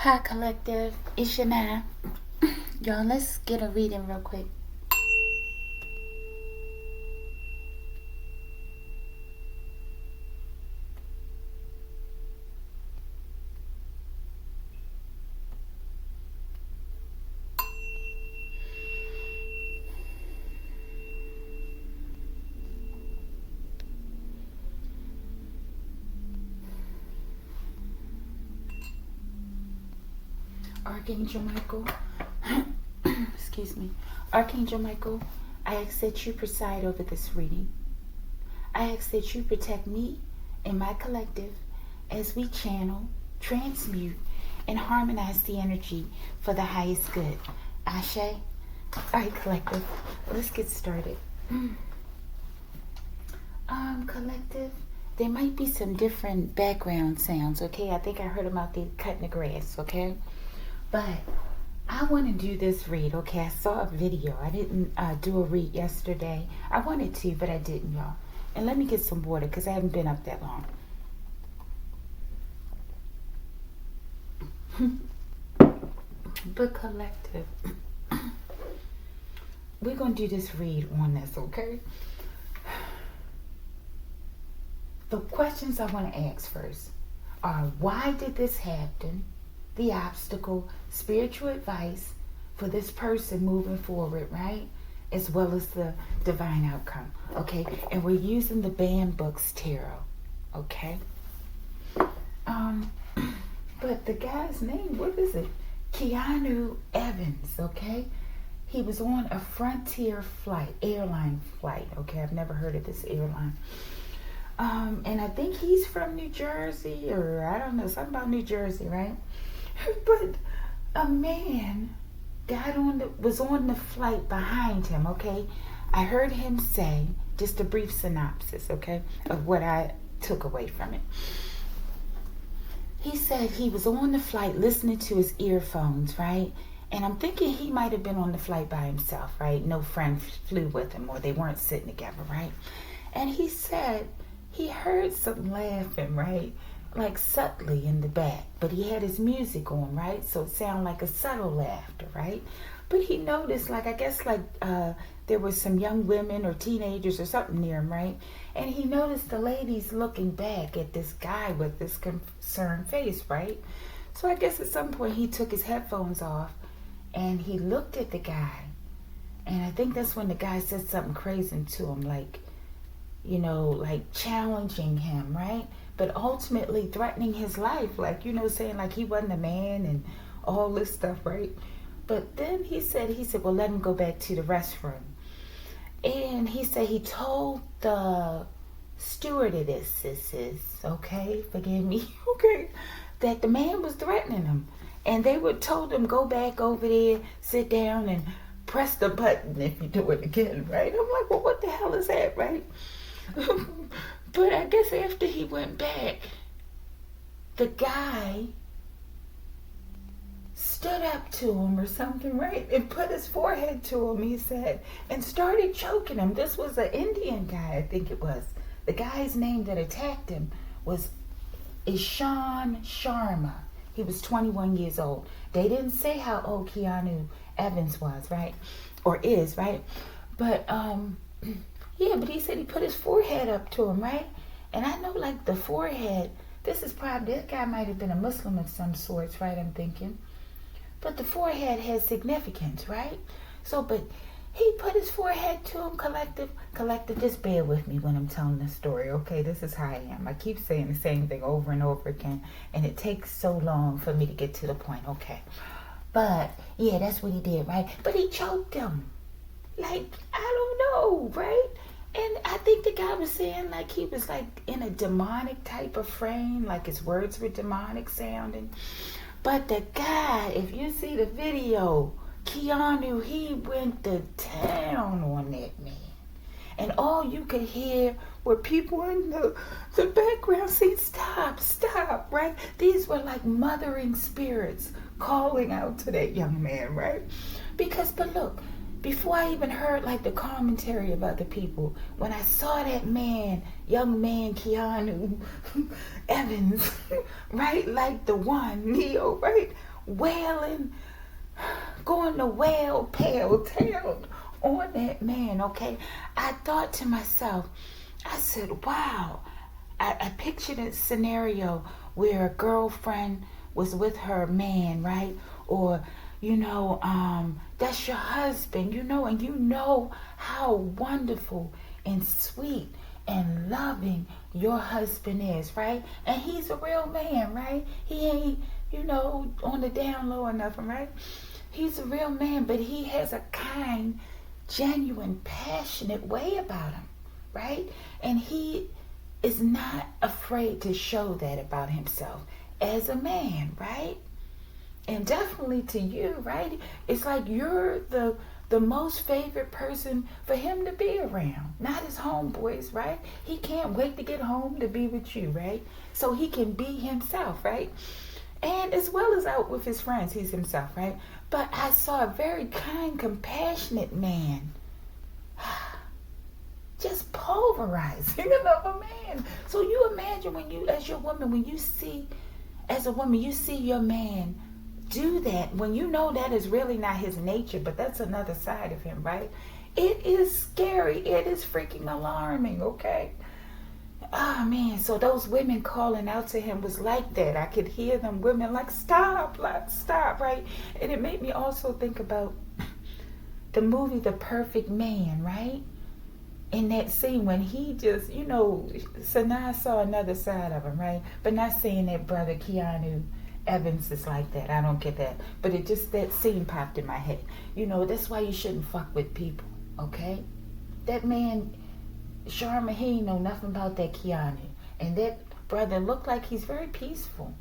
Hi, collective. It's Shana. Y'all, let's get a reading real quick. Archangel Michael, excuse me. Archangel Michael, I ask that you preside over this reading. I ask that you protect me and my collective as we channel, transmute, and harmonize the energy for the highest good. Ashe? Alright, collective, let's get started. Collective, there might be some different background sounds, okay? I think I heard about the cutting the grass, okay? But I want to do this read, okay? I saw a video. I didn't do a read yesterday. I wanted to, but I didn't, y'all. And let me get some water because I haven't been up that long. But collective, we're going to do this read on this, okay? The questions I want to ask first are, why did this happen? The obstacle, spiritual advice for this person moving forward, right? As well as the divine outcome, okay? And we're using the Banned Books Tarot, okay? But the guy's name, what is it? Keanu Evans, okay? He was on a Frontier airline flight, okay? I've never heard of this airline. And I think he's from New Jersey, or I don't know, something about New Jersey, right? But a man was on the flight behind him, okay? I heard him say, just a brief synopsis, okay, of what I took away from it. He said he was on the flight listening to his earphones, right? And I'm thinking he might have been on the flight by himself, right? No friend flew with him, or they weren't sitting together, right? And he said he heard some laughing, right? Like subtly in the back, but he had his music on, right? So it sounded like a subtle laughter, right? But he noticed, like, I guess like there were some young women or teenagers or something near him, right? And he noticed the ladies looking back at this guy with this concerned face, right? So I guess at some point he took his headphones off and he looked at the guy, and I think that's when the guy said something crazy to him, like, you know, like challenging him, right? But ultimately threatening his life, like, you know, saying like he wasn't a man and all this stuff, right? But then he said, well, let him go back to the restroom. And he said he told the stewardesses, okay, forgive me, okay, that the man was threatening him. And they would told him, go back over there, sit down and press the button if you do it again, right? I'm like, well, what the hell is that, right? But I guess after he went back, the guy stood up to him or something, right? And put his forehead to him, he said, and started choking him. This was an Indian guy, I think it was. The guy's name that attacked him was Ishan Sharma. He was 21 years old. They didn't say how old Keanu Evans was, right? Or is, right? But, yeah, but he said he put his forehead up to him, right? And I know, like, the forehead, this guy might have been a Muslim of some sorts, right, I'm thinking. But the forehead has significance, right? So, but he put his forehead to him, collective, just bear with me when I'm telling this story, okay? This is how I am. I keep saying the same thing over and over again, and it takes so long for me to get to the point, okay? But, yeah, that's what he did, right? But he choked him. Like, I don't know, right? And I think the guy was saying like he was like in a demonic type of frame, like his words were demonic sounding. But the guy, if you see the video, Keanu, he went to town on that man. And all you could hear were people in the background saying, stop, right? These were like mothering spirits calling out to that young man, right? Because, but look, before I even heard like the commentary of other people, when I saw that young man, Keanu Evans, right, like the one, Neo, right, wailing, going to wail, tale on that man, okay? I thought to myself, I said, wow. I pictured a scenario where a girlfriend was with her man, right? Or, that's your husband, and you know how wonderful and sweet and loving your husband is, right? And he's a real man, right? He ain't, on the down low or nothing, right? He's a real man, but he has a kind, genuine, passionate way about him, right? And he is not afraid to show that about himself as a man, right? And definitely to you, right? It's like you're the most favorite person for him to be around, not his homeboys, right? He can't wait to get home to be with you, right? So he can be himself, right? And as well as out with his friends, he's himself, right? But I saw a very kind, compassionate man just pulverizing another man. So you imagine when you, as your woman, as a woman, you see your man do that, when you know that is really not his nature, but that's another side of him, right? It is scary. It is freaking alarming, okay? Oh, man. So those women calling out to him was like that. I could hear them, women like, stop, right? And it made me also think about the movie The Perfect Man, right? In that scene when he just, so now I saw another side of him, right? But not saying that brother Keanu Evans is like that. I don't get that. But that scene popped in my head. That's why you shouldn't fuck with people, okay? That man, Sharma, he ain't know nothing about that Keanu. And that brother looked like he's very peaceful.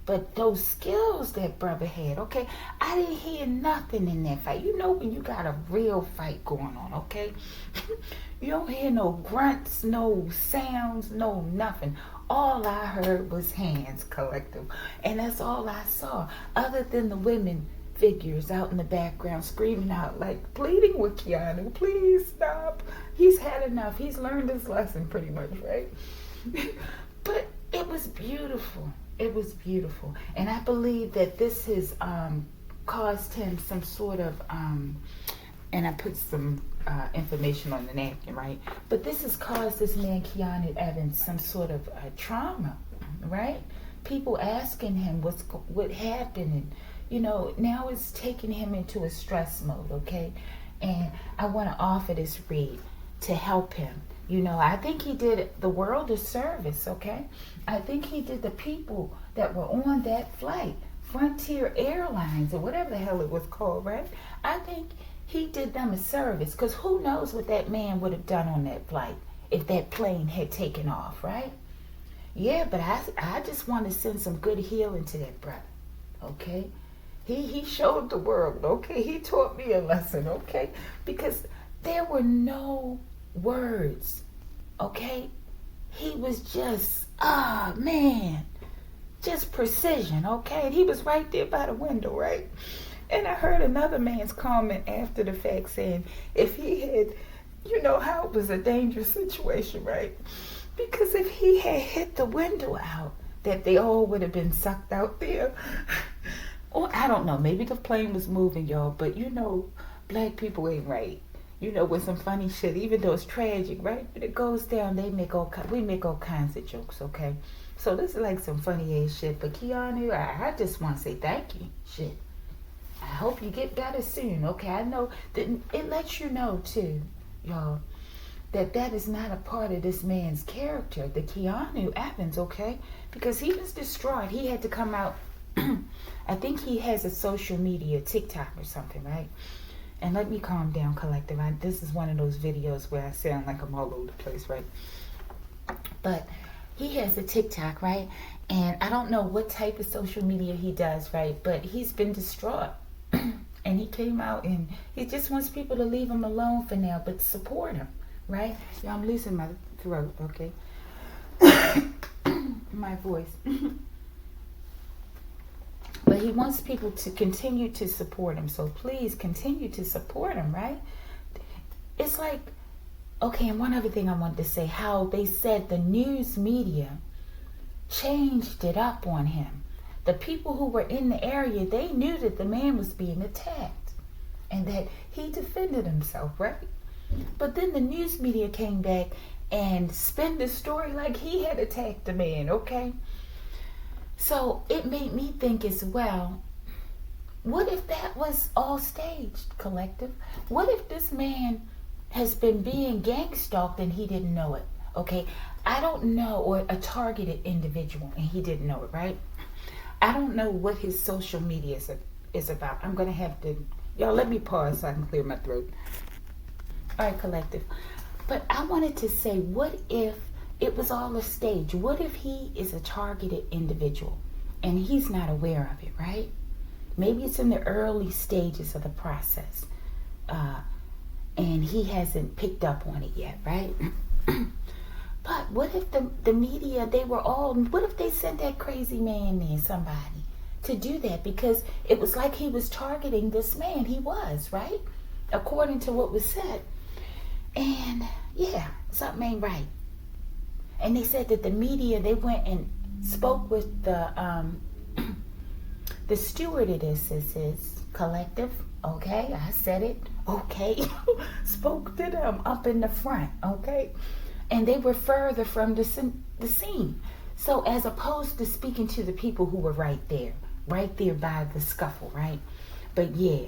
But those skills that brother had, okay? I didn't hear nothing in that fight. When you got a real fight going on, okay? You don't hear no grunts, no sounds, no nothing. All I heard was hands collective. And that's all I saw. Other than the women figures out in the background screaming out, like pleading with Keanu, please stop. He's had enough. He's learned his lesson pretty much, right? But it was beautiful. It was beautiful. And I believe that this has caused him some sort of, and I put some information on the napkin, right? But this has caused this man, Keanu Evans, some sort of trauma, right? People asking him what happened. And, now it's taking him into a stress mode, okay? And I want to offer this read to help him. I think he did the world a service, okay? I think he did the people that were on that flight, Frontier Airlines or whatever the hell it was called, right? I think he did them a service, because who knows what that man would have done on that flight if that plane had taken off, right? Yeah, but I just want to send some good healing to that brother, okay? He showed the world, okay? He taught me a lesson, okay? Because there were no words, okay? He was just, man, just precision, okay? And he was right there by the window, right? And I heard another man's comment after the fact saying if he had, how it was a dangerous situation, right? Because if he had hit the window out, that they all would have been sucked out there. Or I don't know, maybe the plane was moving, y'all, but black people ain't right. With some funny shit, even though it's tragic, right? But it goes down, we make all kinds of jokes, okay? So this is like some funny ass shit. But Keanu, I just want to say thank you. Shit. I hope you get better soon, okay? I know that it lets you know too, y'all, that is not a part of this man's character, the Keanu Evans, okay? Because he was distraught. He had to come out. I think he has a social media, TikTok or something, right? And let me calm down, collective. This is one of those videos where I sound like I'm all over the place, right? But he has a TikTok, right? And I don't know what type of social media he does, right? But he's been distraught. And he came out and he just wants people to leave him alone for now, but support him, right? Yeah, I'm losing my throat, okay? My voice. But he wants people to continue to support him. So please continue to support him, right? It's like, okay, and one other thing I wanted to say, how they said the news media changed it up on him. the people who were in the area, they knew that the man was being attacked and that he defended himself, right? But then the news media came back and spun the story like he had attacked the man, okay? So it made me think as well, what if that was all staged, collective? What if this man has been being gang stalked and he didn't know it, okay? I don't know, or a targeted individual and he didn't know it, right? I don't know what his social media is about. I'm going to have to, y'all let me pause so I can clear my throat. All right, collective. But I wanted to say, what if it was all a stage? What if he is a targeted individual and he's not aware of it, right? Maybe it's in the early stages of the process and he hasn't picked up on it yet, right? But what if the media, what if they sent that crazy man there, somebody, to do that? Because it was like he was targeting this man. He was, right? According to what was said. And yeah, something ain't right. And they said that the media, they went and spoke with the stewardesses, collective, okay? I said it, okay? Spoke to them up in the front, okay? And they were further from the scene. So as opposed to speaking to the people who were right there by the scuffle, right? But yeah,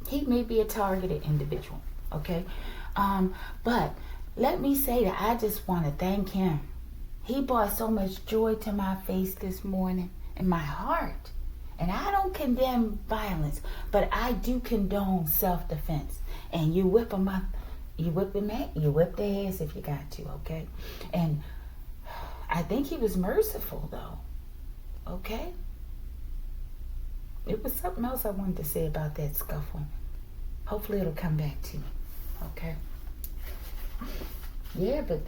he may be a targeted individual, okay? But let me say that I just want to thank him. He brought so much joy to my face this morning and my heart. And I don't condemn violence, but I do condone self-defense. And you whip them up. You whip them at, you whip their ass if you got to, okay? And I think he was merciful, though, okay? It was something else I wanted to say about that scuffle. Hopefully it'll come back to me, okay? Yeah, but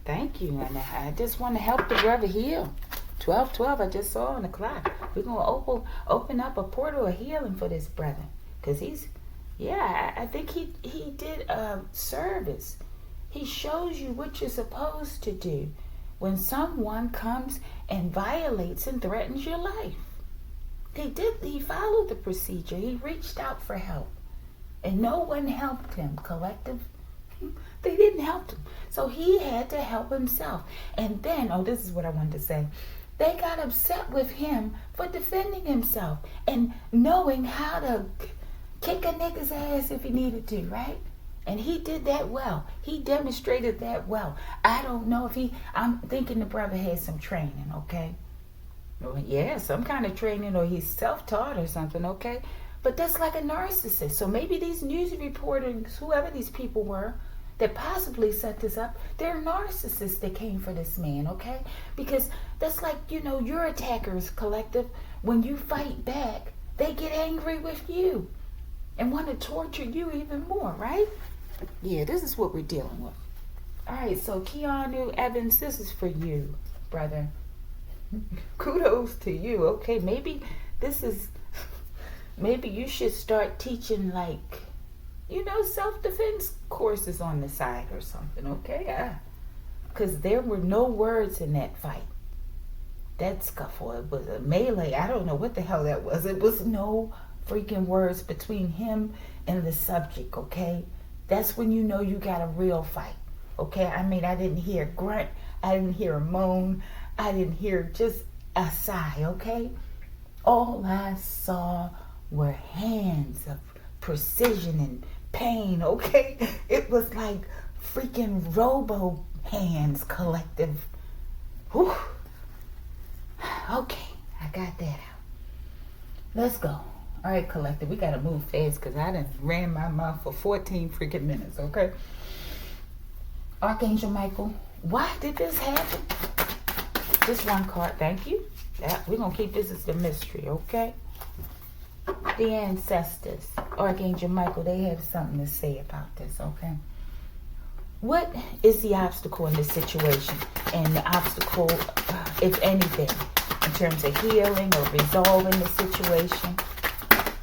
thank you. And I just want to help the brother heal. 12:12, I just saw on the clock. We're going to open up a portal of healing for this brother. Because he's... Yeah, I think he did a service. He shows you what you're supposed to do when someone comes and violates and threatens your life. He followed the procedure. He reached out for help. And no one helped him, collective. They didn't help him. So he had to help himself. And then, this is what I wanted to say. They got upset with him for defending himself and knowing how to kick a nigga's ass if he needed to, right? And he did that well. He demonstrated that well. I don't know if I'm thinking the brother had some training, okay? Yeah, some kind of training, or he's self-taught or something, okay? But that's like a narcissist. So maybe these news reporters, whoever these people were, that possibly set this up, they're narcissists that came for this man, okay? Because that's like, your attackers, collective, when you fight back, they get angry with you and want to torture you even more, right? Yeah, this is what we're dealing with. All right, so Keanu Evans, this is for you, brother. Kudos to you. Okay, maybe you should start teaching, like, self-defense courses on the side or something, okay? Because there were no words in that fight. That scuffle, it was a melee. I don't know what the hell that was. It was no freaking words between him and the subject, okay? That's when you know you got a real fight, okay? I mean, I didn't hear a grunt. I didn't hear a moan. I didn't hear just a sigh, okay? All I saw were hands of precision and pain, okay? It was like freaking robo hands, collective. Whew. Okay, I got that out. Let's go. All right, collective, we got to move fast because I done ran my mouth for 14 freaking minutes, okay? Archangel Michael, why did this happen? Just one card, thank you. We're going to keep this as the mystery, okay? The ancestors, Archangel Michael, they have something to say about this, okay? What is the obstacle in this situation? And the obstacle, if anything, in terms of healing or resolving the situation?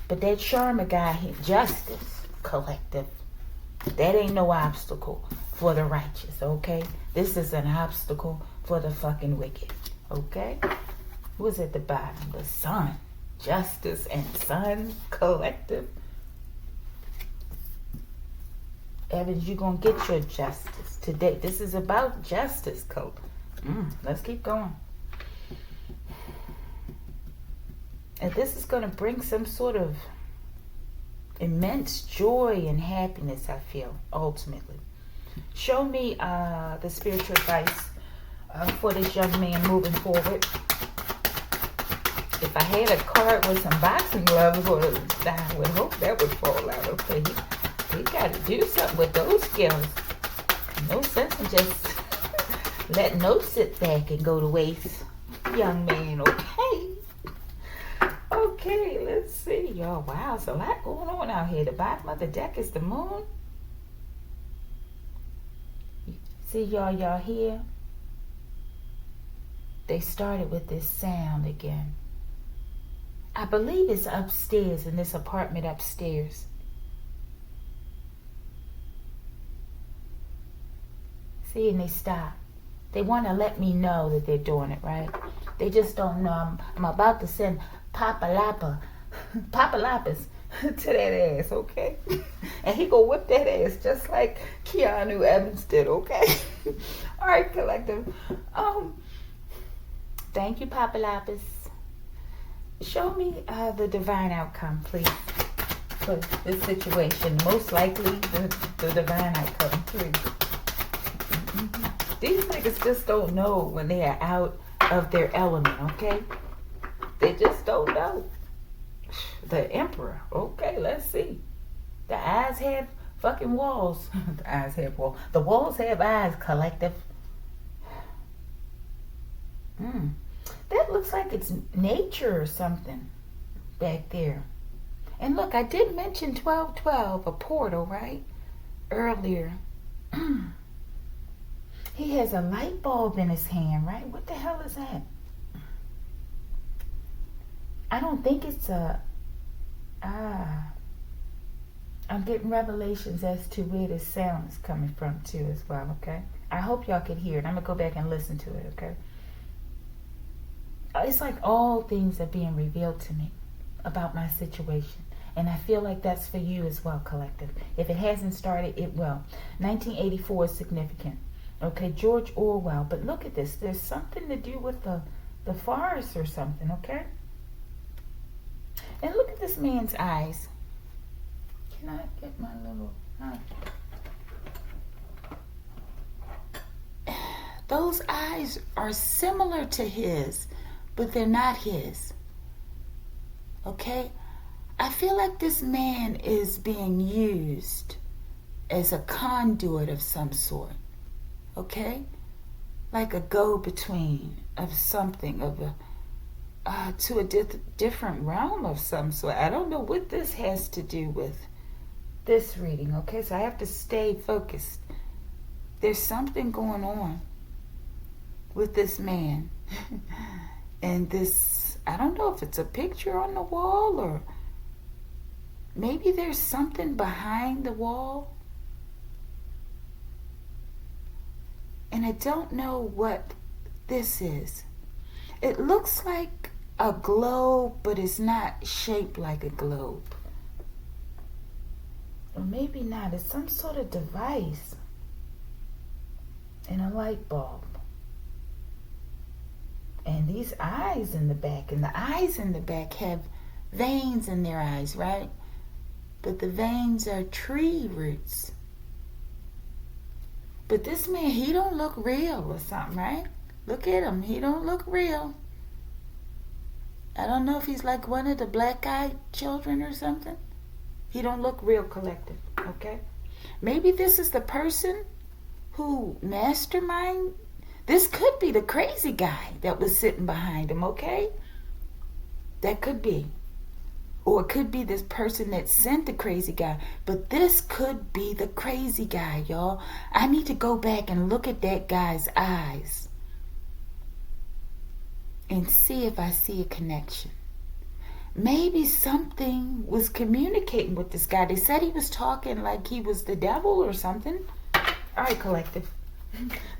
But that Sharma guy, justice, collective, that ain't no obstacle for the righteous, okay? This is an obstacle for the fucking wicked, Okay? Who is at the bottom? The Sun. Justice and Sun Collective. Evans, you're going to get your justice today. This is about justice, Coach. Let's keep going. And this is going to bring some sort of immense joy and happiness, I feel, ultimately. Show me the spiritual advice for this young man moving forward. If I had a card with some boxing gloves, I would hope that would fall out. Okay, he got to do something with those skills. No sense in just letting those sit back and go to waste. Young man, okay. Okay, let's see, y'all. Wow, there's a lot going on out here. The bottom of the deck is the moon. See, y'all here? They started with this sound again. I believe it's upstairs, in this apartment upstairs. See, and they stop. They want to let me know that they're doing it, right? They just don't know. I'm about to send Papa Lapis to that ass, okay? And he gonna whip that ass just like Keanu Evans did, okay? All right, collective. Thank you, Papa Lapis. Show me the divine outcome, please, for this situation. Most likely, the divine outcome, please. These niggas just don't know when they are out of their element, okay? They just don't know. The Emperor. Okay, let's see. The eyes have fucking walls. The eyes have walls. The walls have eyes, collective. That looks like it's nature or something back there. And look, I did mention 1212, a portal, right? Earlier. He has a light bulb in his hand, right? What the hell is that? I don't think it's a... I'm getting revelations as to where this sound is coming from too as well, okay? I hope y'all can hear it. I'm going to go back and listen to it, okay? It's like all things are being revealed to me about my situation. And I feel like that's for you as well, collective. If it hasn't started, it will. 1984 is significant. Okay, George Orwell. But look at this. There's something to do with the forest or something, okay? And look at this man's eyes. Can I get my little... Those eyes are similar to his, but they're not his. Okay? I feel like this man is being used as a conduit of some sort. Okay? Like a go-between of something, of a to a different realm of some sort. I don't know what this has to do with this reading, okay? So I have to stay focused. There's something going on with this man. And this, I don't know if it's a picture on the wall or maybe there's something behind the wall. And I don't know what this is. It looks like a globe, but it's not shaped like a globe. Or maybe not. It's some sort of device. And a light bulb. And these eyes in the back. And the eyes in the back have veins in their eyes, right? But the veins are tree roots. But this man, he don't look real or something, right? Look at him. He don't look real. I don't know if he's like one of the black-eyed children or something. He don't look real, collective, okay? Maybe this is the person who mastermind. This could be the crazy guy that was sitting behind him, okay? That could be. Or it could be this person that sent the crazy guy. But this could be the crazy guy, y'all. I need to go back and look at that guy's eyes and see if I see a connection. Maybe something was communicating with this guy. They said he was talking like he was the devil or something. All right, collective.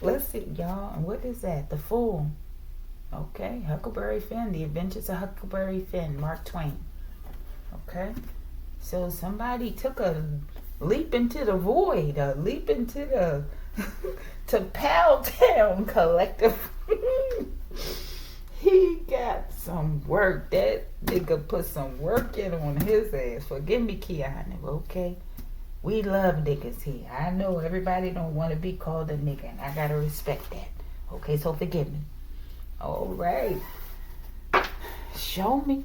Let's see, y'all. And what is that? The Fool. Okay, Huckleberry Finn, The Adventures of Huckleberry Finn, Mark Twain. Okay, so somebody took a leap into the void, a leap into the to Pal Town Collective. He got some work. That nigga put some work in on his ass. Forgive me, Keanu, okay? We love niggas here. I know everybody don't want to be called a nigga, and I gotta respect that. Okay, so forgive me. All right. Show me.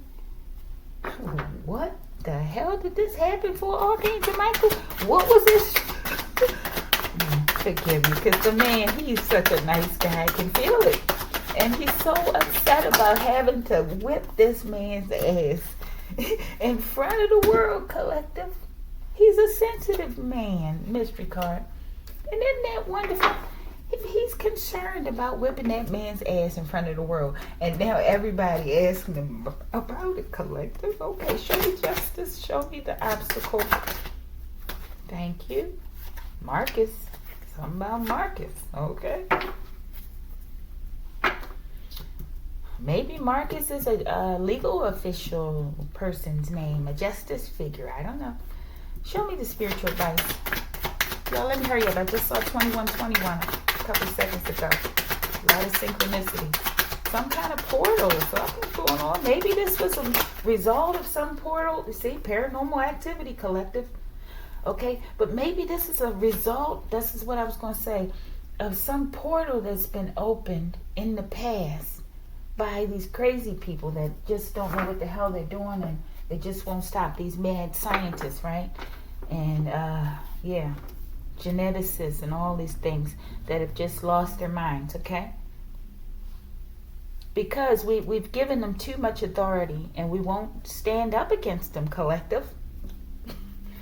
What the hell did this happen for Archangel Michael? What was this? Forgive me, because the man, he's such a nice guy. I can feel it. And he's so upset about having to whip this man's ass in front of the world, Collective. He's a sensitive man, mystery card. And isn't that wonderful? He's concerned about whipping that man's ass in front of the world. And now everybody asking him about it, Collective. Okay, show me justice. Show me the obstacle. Thank you. Marcus. Something about Marcus. Okay. Maybe Marcus is a legal official person's name, a justice figure. I don't know. Show me the spiritual advice. Y'all, let me hurry up. I just saw 2121 a couple seconds ago. A lot of synchronicity. Some kind of portal or something going on. Maybe this was a result of some portal. You see, paranormal activity, Collective. Okay, but maybe this is a result, this is what I was going to say, of some portal that's been opened in the past by these crazy people that just don't know what the hell they're doing, and they just won't stop. These mad scientists, right? And geneticists and all these things that have just lost their minds, okay? Because we've given them too much authority, and we won't stand up against them, Collective.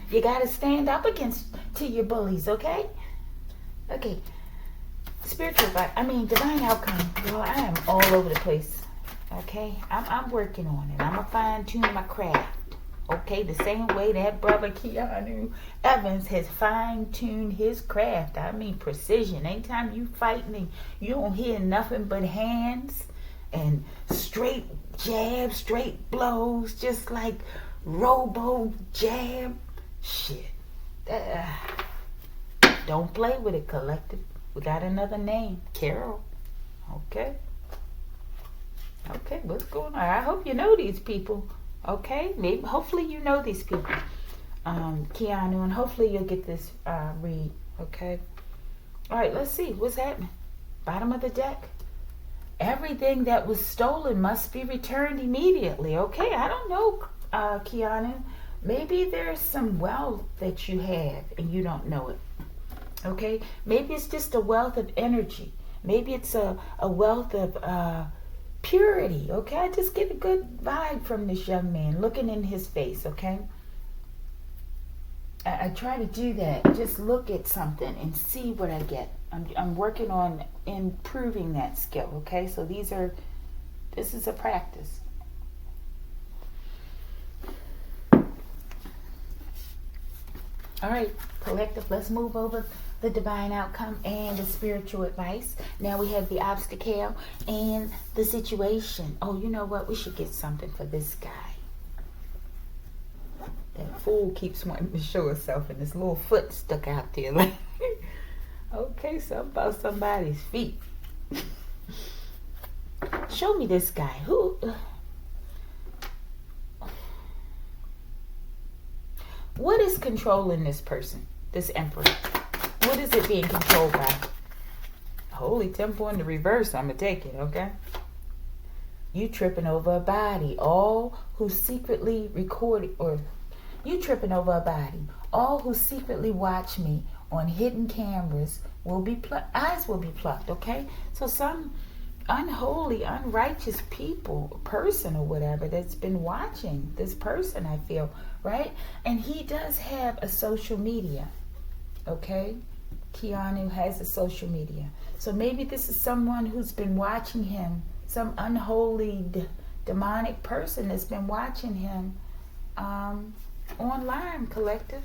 You got to stand up to your bullies, okay? Okay. Spiritual advice, divine outcome. Y'all, I am all over the place, okay? I'm working on it. I'm going to fine-tune my craft, okay? The same way that brother Keanu Evans has fine-tuned his craft. Precision. Anytime you fighting, you don't hear nothing but hands and straight jabs, straight blows, just like robo jab. Shit. Don't play with it, Collective. We got another name, Carol. Okay. Okay, what's going on? I hope you know these people. Okay, maybe, hopefully you know these people, Keanu, and hopefully you'll get this read. Okay. All right, let's see what's happening. Bottom of the deck. Everything that was stolen must be returned immediately. Okay, I don't know, Keanu. Maybe there's some wealth that you have and you don't know it. Okay? Maybe it's just a wealth of energy. Maybe it's a wealth of purity. Okay? I just get a good vibe from this young man looking in his face. Okay? I try to do that. Just look at something and see what I get. I'm working on improving that skill. Okay? So this is a practice. All right, Collective, let's move over the divine outcome and the spiritual advice. Now we have the obstacle and the situation. Oh, you know what? We should get something for this guy. That fool keeps wanting to show himself and his little foot stuck out there. Like, okay, something about somebody's feet. Show me this guy. Who... What is controlling this person, this emperor? What is it being controlled by? Holy temple in the reverse, I'm going to take it, okay? You tripping over a body. All who secretly record, or you tripping over a body. All who secretly watch me on hidden cameras will be eyes will be plucked, okay? So some unholy, unrighteous person or whatever that's been watching this person, I feel, right? And he does have a social media, okay? Keanu has a social media. So maybe this is someone who's been watching him, some unholy, demonic person that's been watching him online, Collective.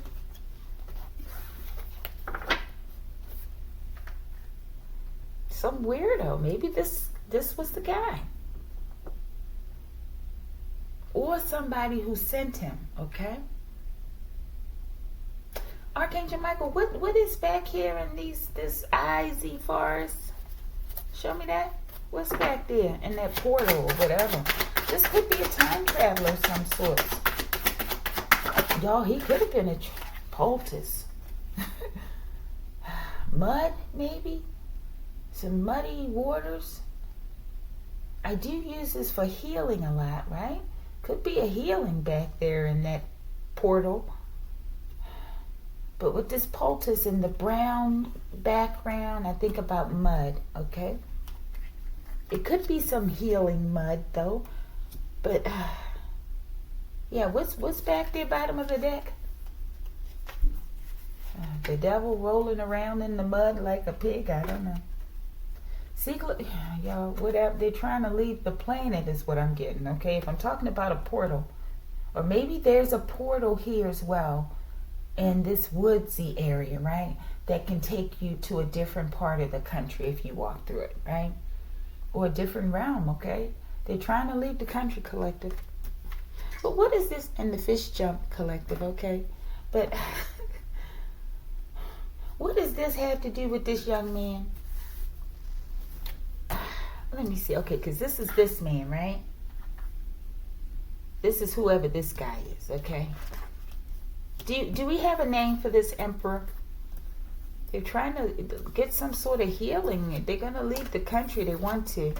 Some weirdo. Maybe this this was the guy. Or somebody who sent him, okay? Archangel Michael, what is back here in this IZ forest? Show me that. What's back there in that portal or whatever? This could be a time traveler of some sort. Y'all, he could have been a poultice. Mud, maybe? Some muddy waters. I do use this for healing a lot, right? Could be a healing back there in that portal. But with this poultice in the brown background, I think about mud, okay? It could be some healing mud, though. But, yeah, what's back there, bottom of the deck? The devil rolling around in the mud like a pig? I don't know. Secret, y'all, whatever. They're trying to leave the planet is what I'm getting, okay? If I'm talking about a portal. Or maybe there's a portal here as well in this woodsy area, right? That can take you to a different part of the country if you walk through it, right? Or a different realm, okay? They're trying to leave the country, collective. But what is this? And the fish jump, collective, okay? But what does this have to do with this young man? Let me see. Okay, because this is this man, right? This is whoever this guy is, okay? Do we have a name for this emperor? They're trying to get some sort of healing. They're going to leave the country. They want to.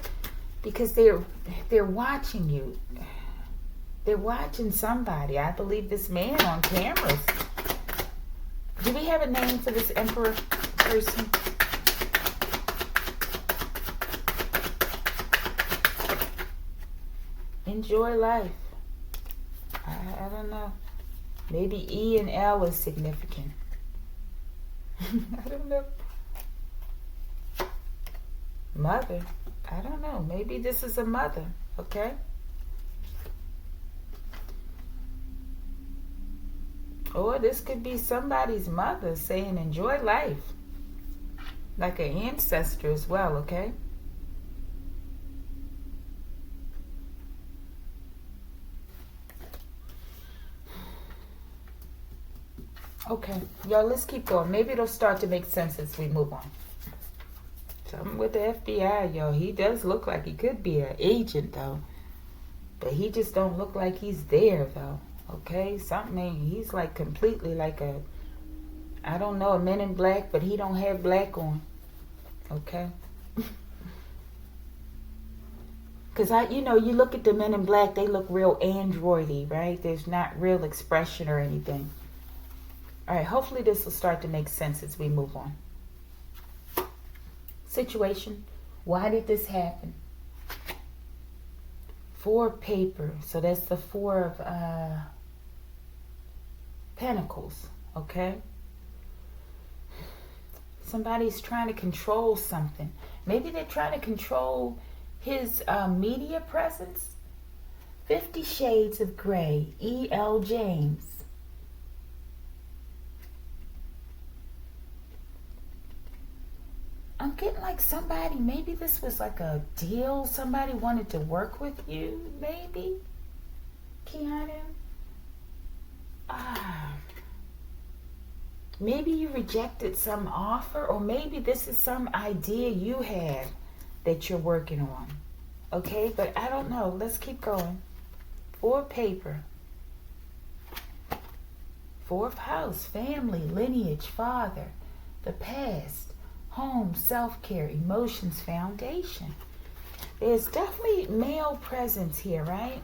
Because they're watching you. They're watching somebody. I believe this man on cameras. Do we have a name for this emperor person? Enjoy life. I don't know. Maybe E and L is significant. I don't know. Mother. I don't know. Maybe this is a mother. Okay? Or this could be somebody's mother saying enjoy life. Like an ancestor as well, okay? Okay, y'all, let's keep going. Maybe it'll start to make sense as we move on. Something with the FBI, y'all. He does look like he could be an agent, though. But he just don't look like he's there, though. Okay? Something, he's like completely like a, I don't know, a Men in Black, but he don't have black on. Okay? Because, you look at the Men in Black, they look real androidy, right? There's not real expression or anything. All right, hopefully this will start to make sense as we move on. Situation. Why did this happen? 4 paper. So that's the 4 of Pentacles. Okay? Somebody's trying to control something. Maybe they're trying to control his media presence. 50 Shades of Grey. E.L. James. I'm getting like somebody, maybe this was like a deal. Somebody wanted to work with you, maybe. Keanu. Maybe you rejected some offer, or maybe this is some idea you had that you're working on. Okay, but I don't know. Let's keep going. 4 paper. 4th house, family, lineage, father, the past. Home, self-care, emotions, foundation. There's definitely male presence here, right?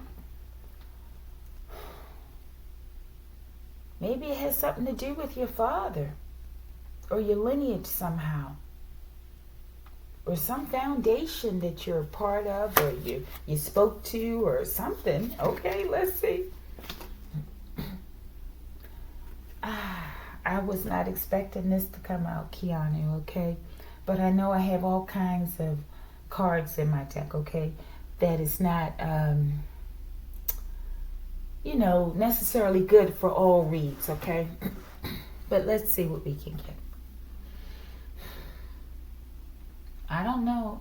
Maybe it has something to do with your father or your lineage somehow. Or some foundation that you're a part of or you spoke to or something. Okay, let's see. I was not expecting this to come out, Keanu, okay? But I know I have all kinds of cards in my deck, okay? That is not, necessarily good for all reads, okay? But let's see what we can get. I don't know.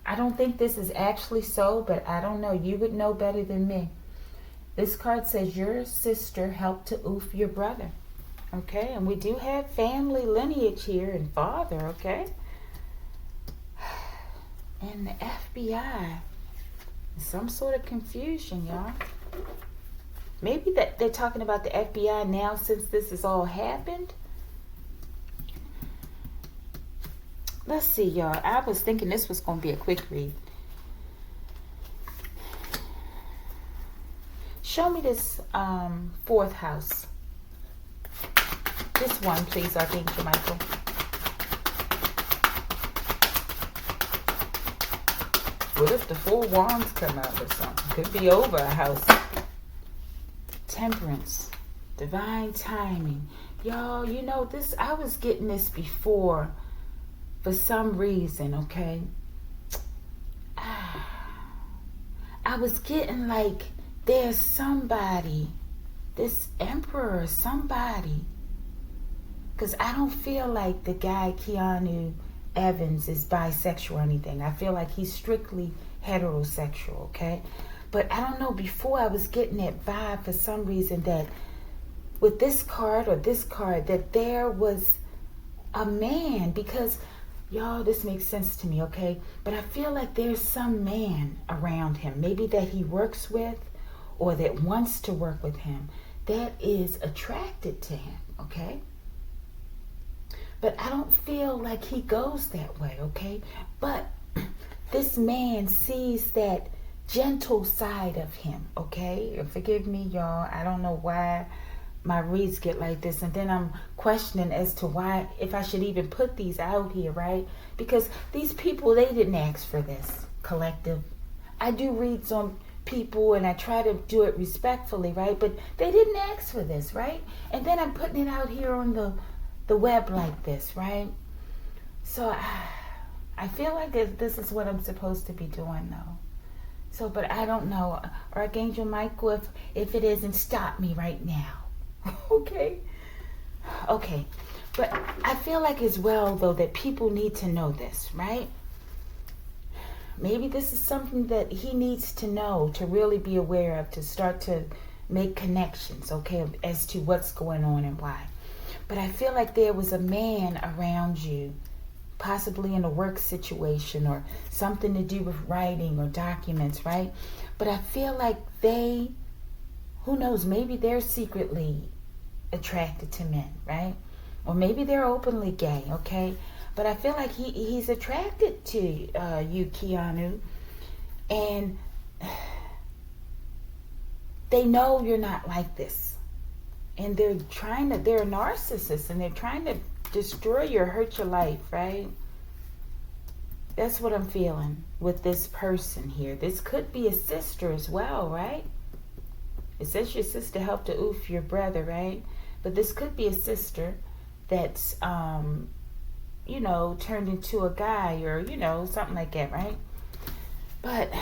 I don't think this is actually so, but I don't know. You would know better than me. This card says your sister helped to oof your brother. Okay, and we do have family lineage here and father, okay? And the FBI. Some sort of confusion, y'all. Maybe that they're talking about the FBI now since this has all happened. Let's see, y'all. I was thinking this was going to be a quick read. Show me this fourth house. This one, please, Archangel Michael. What if the 4 wands come out or something? Could be over a house. Temperance. Divine timing. Y'all, you know, this, I was getting this before for some reason, okay? I was getting like there's somebody, this emperor, somebody. Because I don't feel like the guy Keanu Evans is bisexual or anything. I feel like he's strictly heterosexual, okay? But I don't know, before I was getting that vibe for some reason that with this card or this card that there was a man, because y'all, this makes sense to me, okay? But I feel like there's some man around him, maybe that he works with or that wants to work with him, that is attracted to him, okay? But I don't feel like he goes that way, okay? But this man sees that gentle side of him, okay? Forgive me, y'all. I don't know why my reads get like this. And then I'm questioning as to why, if I should even put these out here, right? Because these people, they didn't ask for this, collective. I do reads on people and I try to do it respectfully, right? But they didn't ask for this, right? And then I'm putting it out here on the web like this, right? So I feel like this is what I'm supposed to be doing, though. So, but I don't know. Archangel Michael, if it isn't, stop me right now. Okay? Okay. But I feel like as well, though, that people need to know this, right? Maybe this is something that he needs to know, to really be aware of, to start to make connections, okay, as to what's going on and why. But I feel like there was a man around you, possibly in a work situation or something to do with writing or documents, right? But I feel like they, who knows, maybe they're secretly attracted to men, right? Or maybe they're openly gay, okay? But I feel like he's attracted to you, Keanu. And they know you're not like this. And they're narcissists and they're trying to destroy you or hurt your life, right? That's what I'm feeling with this person here. This could be a sister as well, right? It says your sister helped to oof your brother, right? But this could be a sister that's, you know, turned into a guy or, you know, something like that, right? But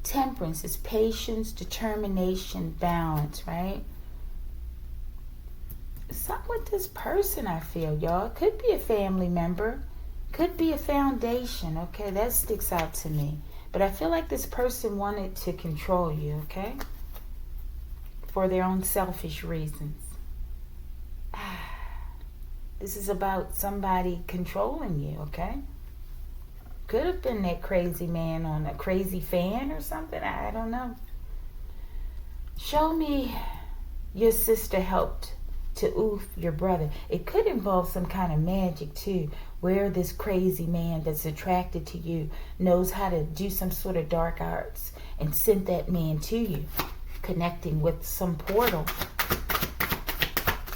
temperance is patience, determination, balance, right? Something with this person, I feel, y'all. It could be a family member. Could be a foundation, okay? That sticks out to me. But I feel like this person wanted to control you, okay? For their own selfish reasons. This is about somebody controlling you, okay? Could have been that crazy man on a crazy fan or something. I don't know. Show me your sister helped to oof your brother. It could involve some kind of magic too, where this crazy man that's attracted to you knows how to do some sort of dark arts and sent that man to you, connecting with some portal.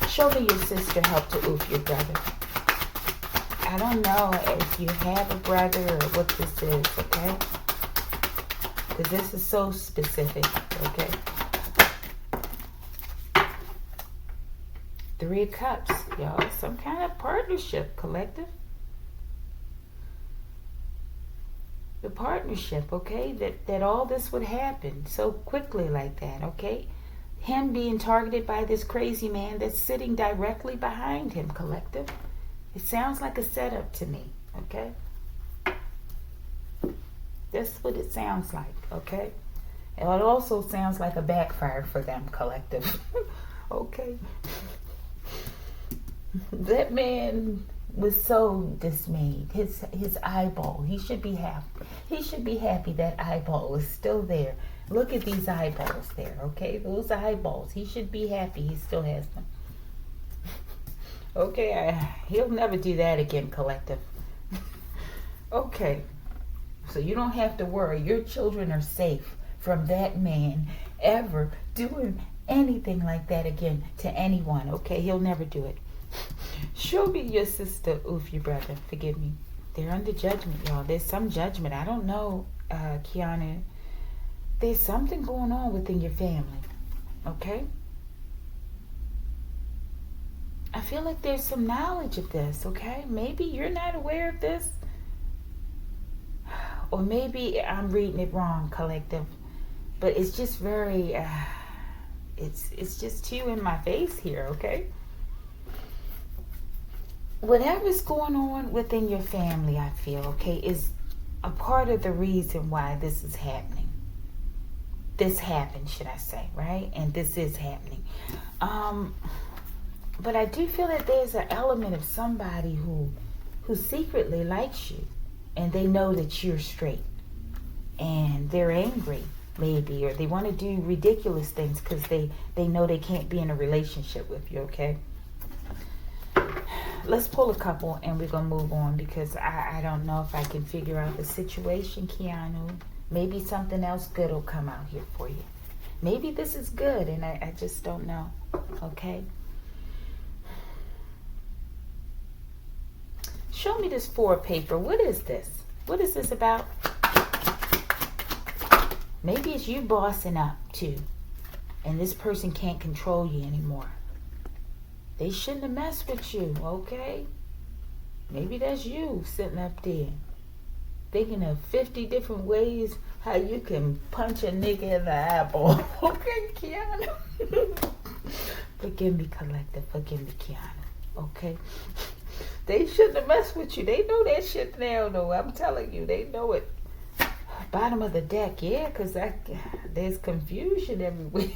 Show me your sister helped to oof your brother. I don't know if you have a brother or what this is, okay? Because this is so specific, okay? 3 of Cups, y'all. Some kind of partnership, collective. The partnership, okay? That all this would happen so quickly like that, okay? Him being targeted by this crazy man that's sitting directly behind him, collective. It sounds like a setup to me, okay? That's what it sounds like, okay? And it also sounds like a backfire for them, collective. Okay? That man was so dismayed. His eyeball, he should be happy. He should be happy that eyeball is still there. Look at these eyeballs there, okay? Those eyeballs. He should be happy he still has them. Okay, he'll never do that again, collective. Okay, so you don't have to worry. Your children are safe from that man ever doing anything like that again to anyone, okay? He'll never do it. Show me your sister, oof, your brother. Forgive me. They're under judgment, y'all. There's some judgment. I don't know, Keanu. There's something going on within your family, okay? I feel like there's some knowledge of this, okay? Maybe you're not aware of this. Or maybe I'm reading it wrong, collective. But it's just very, it's just too in my face here, okay? Whatever's going on within your family, I feel, okay, is a part of the reason why this is happening. This happened, should I say, right? And this is happening. But I do feel that there's an element of somebody who secretly likes you, and they know that you're straight, and they're angry, maybe, or they want to do ridiculous things because they know they can't be in a relationship with you, okay? Let's pull a couple and we're going to move on because I don't know if I can figure out the situation, Keanu. Maybe something else good will come out here for you. Maybe this is good and I just don't know. Okay? Show me this 4 paper. What is this? What is this about? Maybe it's you bossing up too. And this person can't control you anymore. They shouldn't have messed with you, okay? Maybe that's you sitting up there thinking of 50 different ways how you can punch a nigga in the eyeball. Okay, Keanu? Forgive me, collective. Forgive me, Keanu. Okay? They shouldn't have messed with you. They know that shit now, though. I'm telling you, they know it. Bottom of the deck, yeah, because there's confusion everywhere.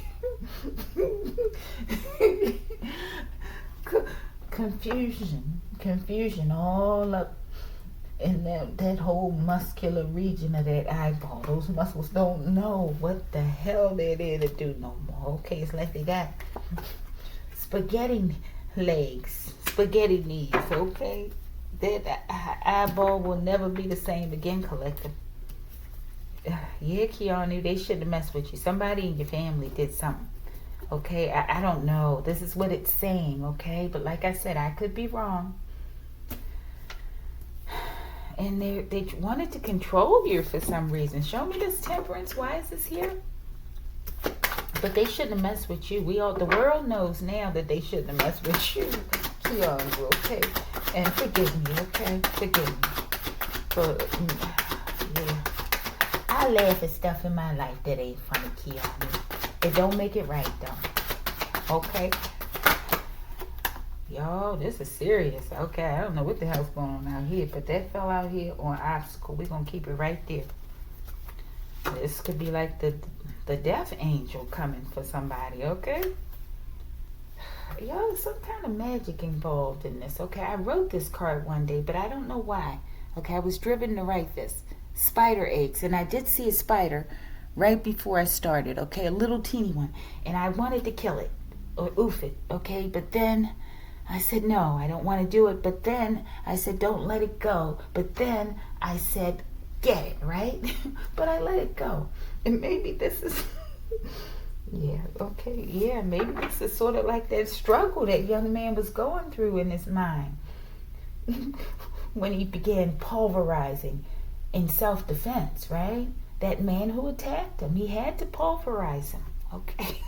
Confusion all up in that whole muscular region of that eyeball. Those muscles don't know what the hell they're there to do no more. Okay, it's like they got spaghetti legs, spaghetti knees. Okay, that eyeball will never be the same again, collective. Yeah, Keanu, they shouldn't have messed with you. Somebody in your family did something. Okay, I don't know. This is what it's saying, okay? But like I said, I could be wrong. And they wanted to control you for some reason. Show me this temperance. Why is this here? But they shouldn't have messed with you. The world knows now that they shouldn't have messed with you, Keanu, okay? And forgive me, okay? Forgive me. But, yeah. I laugh at stuff in my life that ain't funny, Keanu. It don't make it right, though. Okay? Y'all, this is serious. Okay, I don't know what the hell's going on out here, but that fell out here on obstacle. We're going to keep it right there. This could be like the death angel coming for somebody, okay? Y'all, there's some kind of magic involved in this, okay? I wrote this card one day, but I don't know why. Okay, I was driven to write this. Spider eggs, and I did see a spider right before I started, okay, a little teeny one, and I wanted to kill it or oof it, okay, but then I said no, I don't want to do it, but then I said don't let it go, but then I said get it, right? But I let it go, and maybe this is yeah, okay, yeah, maybe this is sort of like that struggle that young man was going through in his mind when he began pulverizing in self-defense, right? That man who attacked him, he had to pulverize him. Okay.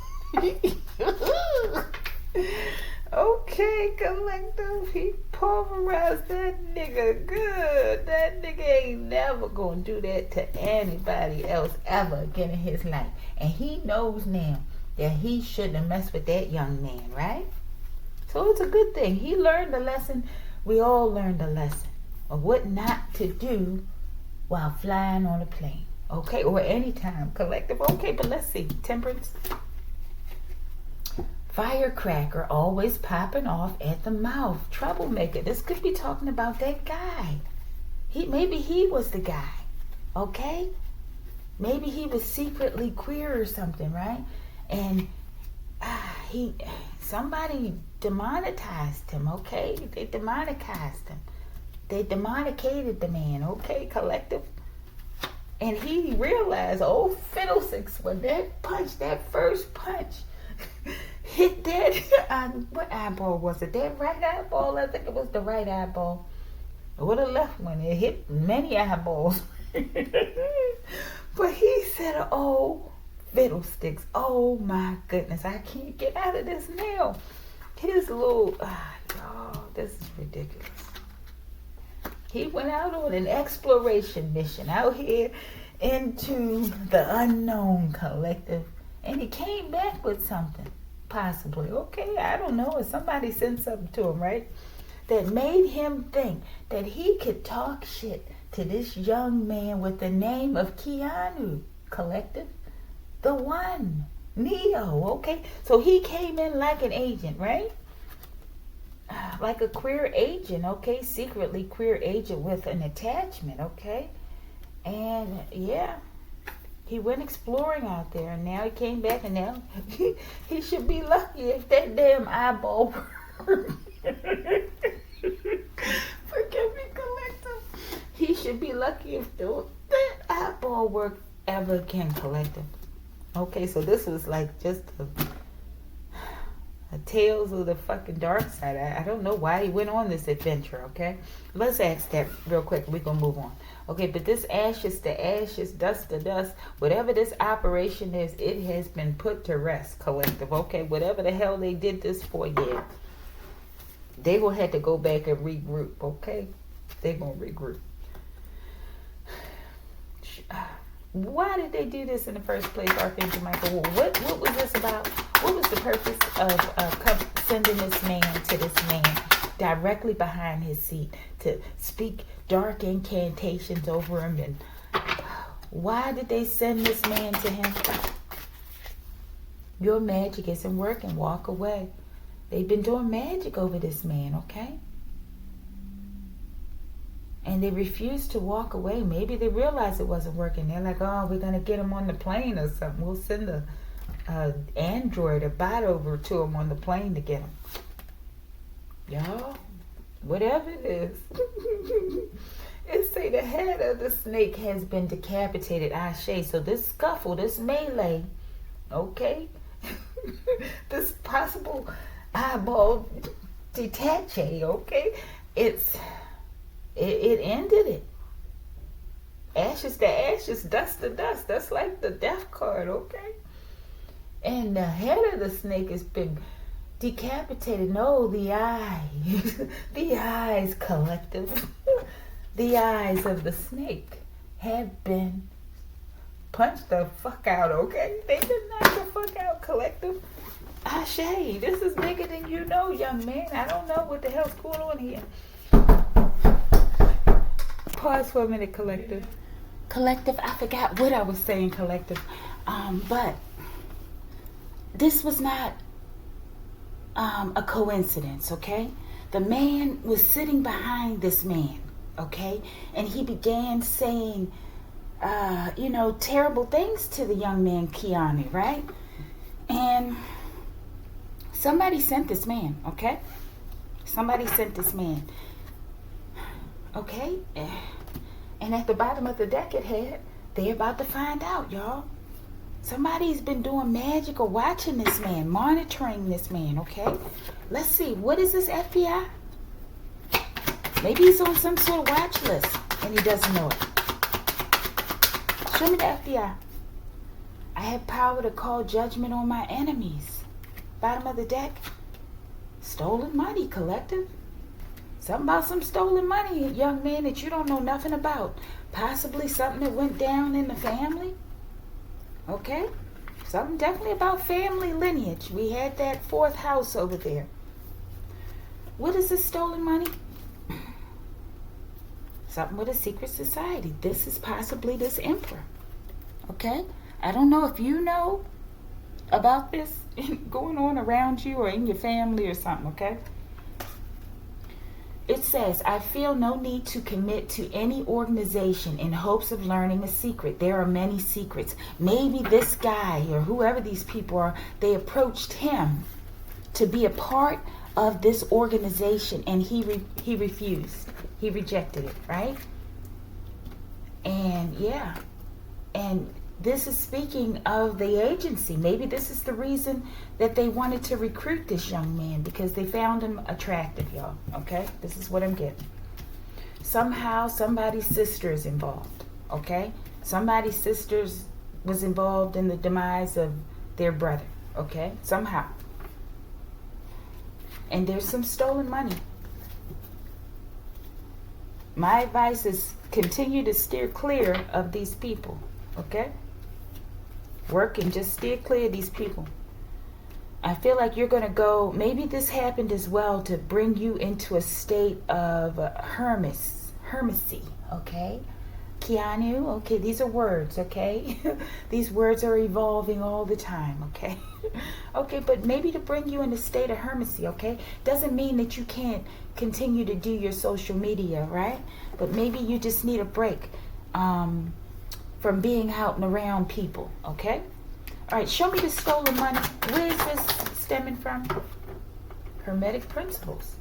Okay, collective. He pulverized that nigga good. That nigga ain't never gonna do that to anybody else ever again in his life. And he knows now that he shouldn't have messed with that young man, right? So it's a good thing. He learned a lesson. We all learned a lesson of what not to do while flying on a plane. Okay, or anytime. Collective. Okay, but let's see. Temperance. Firecracker, always popping off at the mouth. Troublemaker. This could be talking about that guy. Maybe he was the guy. Okay? Maybe he was secretly queer or something, right? And somebody demonetized him, okay? They demonetized him. They demonicated the man, okay, collective? And he realized, oh, fiddlesticks, when that first punch hit that, what eyeball was it? That right eyeball? I think it was the right eyeball. Or the left one. It hit many eyeballs. But he said, oh, fiddlesticks. Oh, my goodness. I can't get out of this now. His little, this is ridiculous. He went out on an exploration mission out here into the unknown, collective. And he came back with something, possibly. Okay, I don't know. Or somebody sent something to him, right? That made him think that he could talk shit to this young man with the name of Keanu, collective. The one, Neo, okay? So he came in like an agent, right? Like a queer agent, okay? Secretly queer agent with an attachment, okay? And yeah, he went exploring out there, and now he came back, and now he should be lucky if that damn eyeball worked. Forgive me, collective. He should be lucky if that eyeball work ever again, collective. Okay, so this was like just a tales of the fucking dark side. I don't know why he went on this adventure, okay? Let's ask that real quick. We're going to move on. Okay, but this ashes to ashes, dust to dust, whatever this operation is, it has been put to rest, collective, okay? Whatever the hell they did this for, yeah. They will have to go back and regroup, okay? They're going to regroup. Why did they do this in the first place, Archangel Michael? What was this about? What was the purpose of sending this man to this man directly behind his seat to speak dark incantations over him? And why did they send this man to him? Your magic isn't working. Walk away. They've been doing magic over this man, okay? And they refused to walk away. Maybe they realized it wasn't working. They're like, oh, we're going to get him on the plane or something. We'll send the android, a bot over to him on the plane to get him. Y'all, whatever it is. It say the head of the snake has been decapitated. Ashe. So this scuffle, this melee, okay? This possible eyeball detache, okay? It ended it. Ashes to ashes, dust to dust. That's like the death card, okay? And the head of the snake has been decapitated. No, the eyes. The eyes, collective. The eyes of the snake have been punched the fuck out, okay? They been knocked the fuck out, collective. Ashe, this is bigger than you know, young man. I don't know what the hell's going on here. Pause for a minute, collective. Collective, I forgot what I was saying, collective. But this was not a coincidence, okay? The man was sitting behind this man, okay? And he began saying, terrible things to the young man, Keanu, right? And somebody sent this man, okay? Somebody sent this man. Okay? And at the bottom of the deck it had, they're about to find out, y'all. Somebody's been doing magic or watching this man, monitoring this man, okay? Let's see, what is this, FBI? Maybe he's on some sort of watch list and he doesn't know it. Show me the FBI. I have power to call judgment on my enemies. Bottom of the deck. Stolen money, collective. Something about some stolen money, young man, that you don't know nothing about. Possibly something that went down in the family. Okay? Something definitely about family lineage. We had that fourth house over there. What is this stolen money? Something with a secret society. This is possibly this emperor. Okay? I don't know if you know about this going on around you or in your family or something, okay? It says, I feel no need to commit to any organization in hopes of learning a secret. There are many secrets. Maybe this guy or whoever these people are, they approached him to be a part of this organization, and he refused. He rejected it, right? And yeah, and this is speaking of the agency. Maybe this is the reason that they wanted to recruit this young man, because they found him attractive, y'all. Okay? This is what I'm getting. Somehow somebody's sister is involved. Okay? Somebody's sister was involved in the demise of their brother. Okay? Somehow. And there's some stolen money. My advice is continue to steer clear of these people. Okay? Work and just steer clear of these people. I feel like you're going to go, maybe this happened as well to bring you into a state of hermesy, okay? Keanu, okay, these are words, okay? These words are evolving all the time, okay? Okay, but maybe to bring you in a state of hermesy, okay? Doesn't mean that you can't continue to do your social media, right? But maybe you just need a break. From being out and around people, okay? All right, show me the stolen money. Where is this stemming from? Hermetic principles.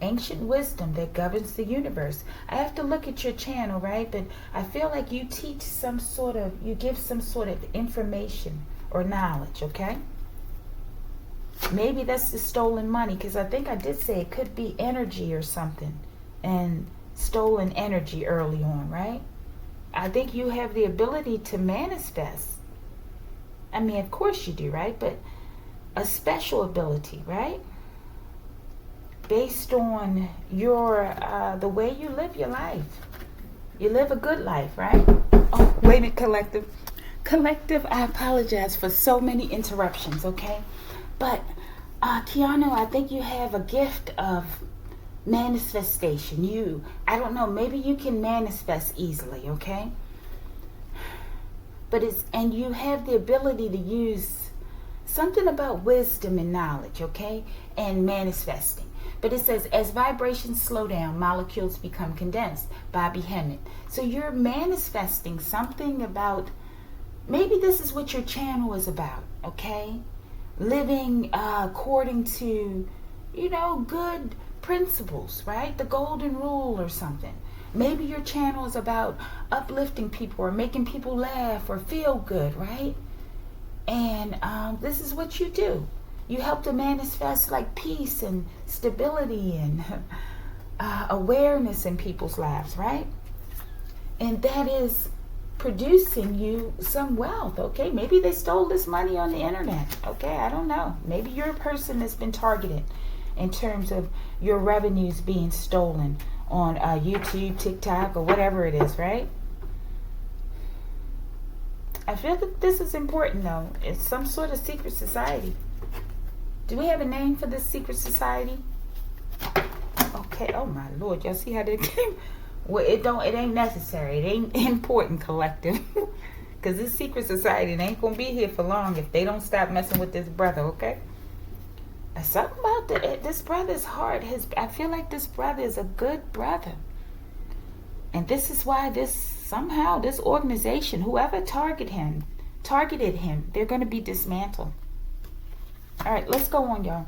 Ancient wisdom that governs the universe. I have to look at your channel, right? But I feel like you teach you give some sort of information or knowledge, okay? Maybe that's the stolen money, because I think I did say it could be energy or something. And stolen energy early on, right? I think you have the ability to manifest. I mean, of course you do, right? But a special ability, right? Based on your the way you live your life. You live a good life, right? Oh, wait a minute, collective. Collective, I apologize for so many interruptions, okay? But Keanu, I think you have a gift of manifestation. I don't know, maybe you can manifest easily, okay? But and you have the ability to use something about wisdom and knowledge, okay? And manifesting. But it says, as vibrations slow down, molecules become condensed. Bobby Hemmett. So you're manifesting something about, maybe this is what your channel is about, okay? Living according to, good principles, right? The golden rule or something. Maybe your channel is about uplifting people or making people laugh or feel good, right? And this is what you do. You help to manifest like peace and stability and awareness in people's lives, right? And that is producing you some wealth, okay? Maybe they stole this money on the internet, okay? I don't know. Maybe you're a person that's been targeted in terms of your revenues being stolen on YouTube, TikTok, or whatever it is, right? I feel that this is important, though. It's some sort of secret society. Do we have a name for this secret society? Okay. Oh my Lord, y'all see how that came? Well, it ain't necessary. It ain't important, collective. Because this secret society, they ain't gonna be here for long if they don't stop messing with this brother. Okay. Something about this brother's heart. I feel like this brother is a good brother, and this is why this organization, whoever targeted him, they're going to be dismantled. All right, let's go on, y'all.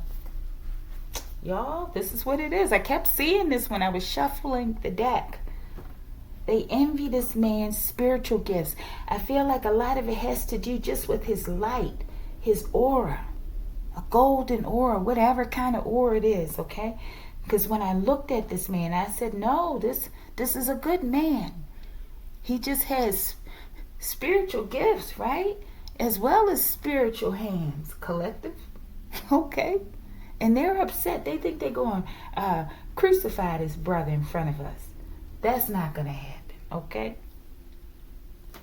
Y'all, this is what it is. I kept seeing this when I was shuffling the deck. They envy this man's spiritual gifts. I feel like a lot of it has to do just with his light, his aura. A golden aura, whatever kind of aura it is, okay? Because when I looked at this man, I said, no, this is a good man. He just has spiritual gifts, right? As well as spiritual hands, collective, okay? And they're upset. They think they're going to crucify this brother in front of us. That's not going to happen, okay?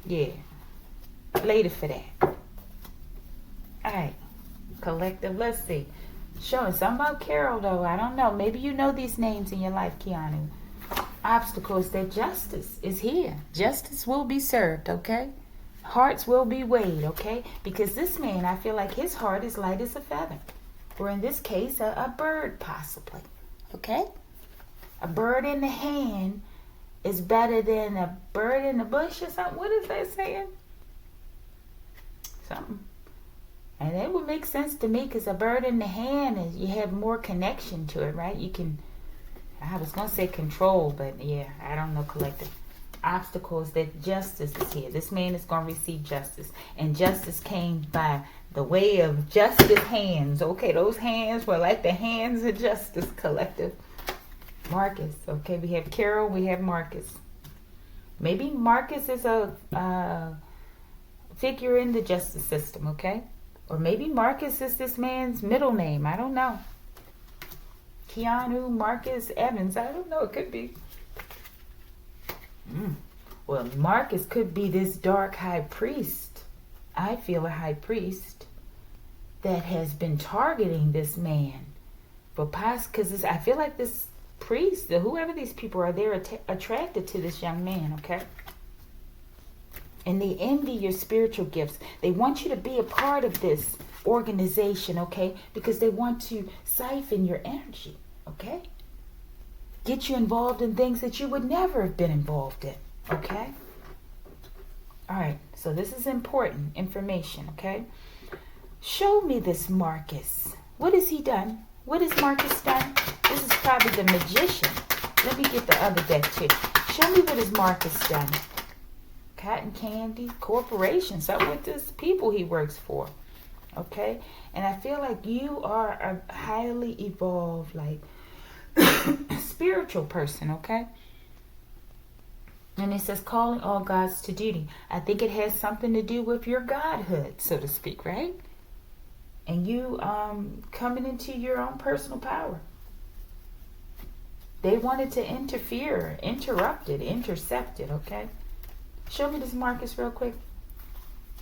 Yeah. Later for that. All right. Collective, let's see. Showing something about Carol, though. I don't know. Maybe you know these names in your life, Keanu. obstacle is that justice is here. Justice will be served, okay? Hearts will be weighed, okay? Because this man, I feel like his heart is light as a feather. Or in this case, a bird possibly, okay? A bird in the hand is better than a bird in the bush or something. What is that saying? Something. And it would make sense to me because a bird in the hand is, you have more connection to it, right? You can, I was going to say control, but yeah, I don't know, collective. Obstacles that justice is here. This man is going to receive justice. And justice came by the way of justice hands. Okay, those hands were like the hands of justice, collective. Marcus. Okay, we have Carol, we have Marcus. Maybe Marcus is a figure in the justice system, okay? Or maybe Marcus is this man's middle name. I don't know. Keanu, Marcus, Evans. I don't know. It could be. Well, Marcus could be this dark high priest. I feel a high priest that has been targeting this man for because I feel like this priest, whoever these people are, they're attracted to this young man, okay? And they envy your spiritual gifts. They want you to be a part of this organization, okay? Because they want to siphon your energy, okay? Get you involved in things that you would never have been involved in, okay? All right, so this is important information, okay? Show me this Marcus. What has he done? What has Marcus done? This is probably the magician. Let me get the other deck too. Show me what has Marcus done. Cotton Candy Corporation, something with this people he works for, okay? And I feel like you are a highly evolved, like, spiritual person, okay? And it says calling all gods to duty. I think it has something to do with your godhood, so to speak, right? And you coming into your own personal power. They wanted to interfere, interrupt it, intercept it, okay? Show me this Marcus real quick.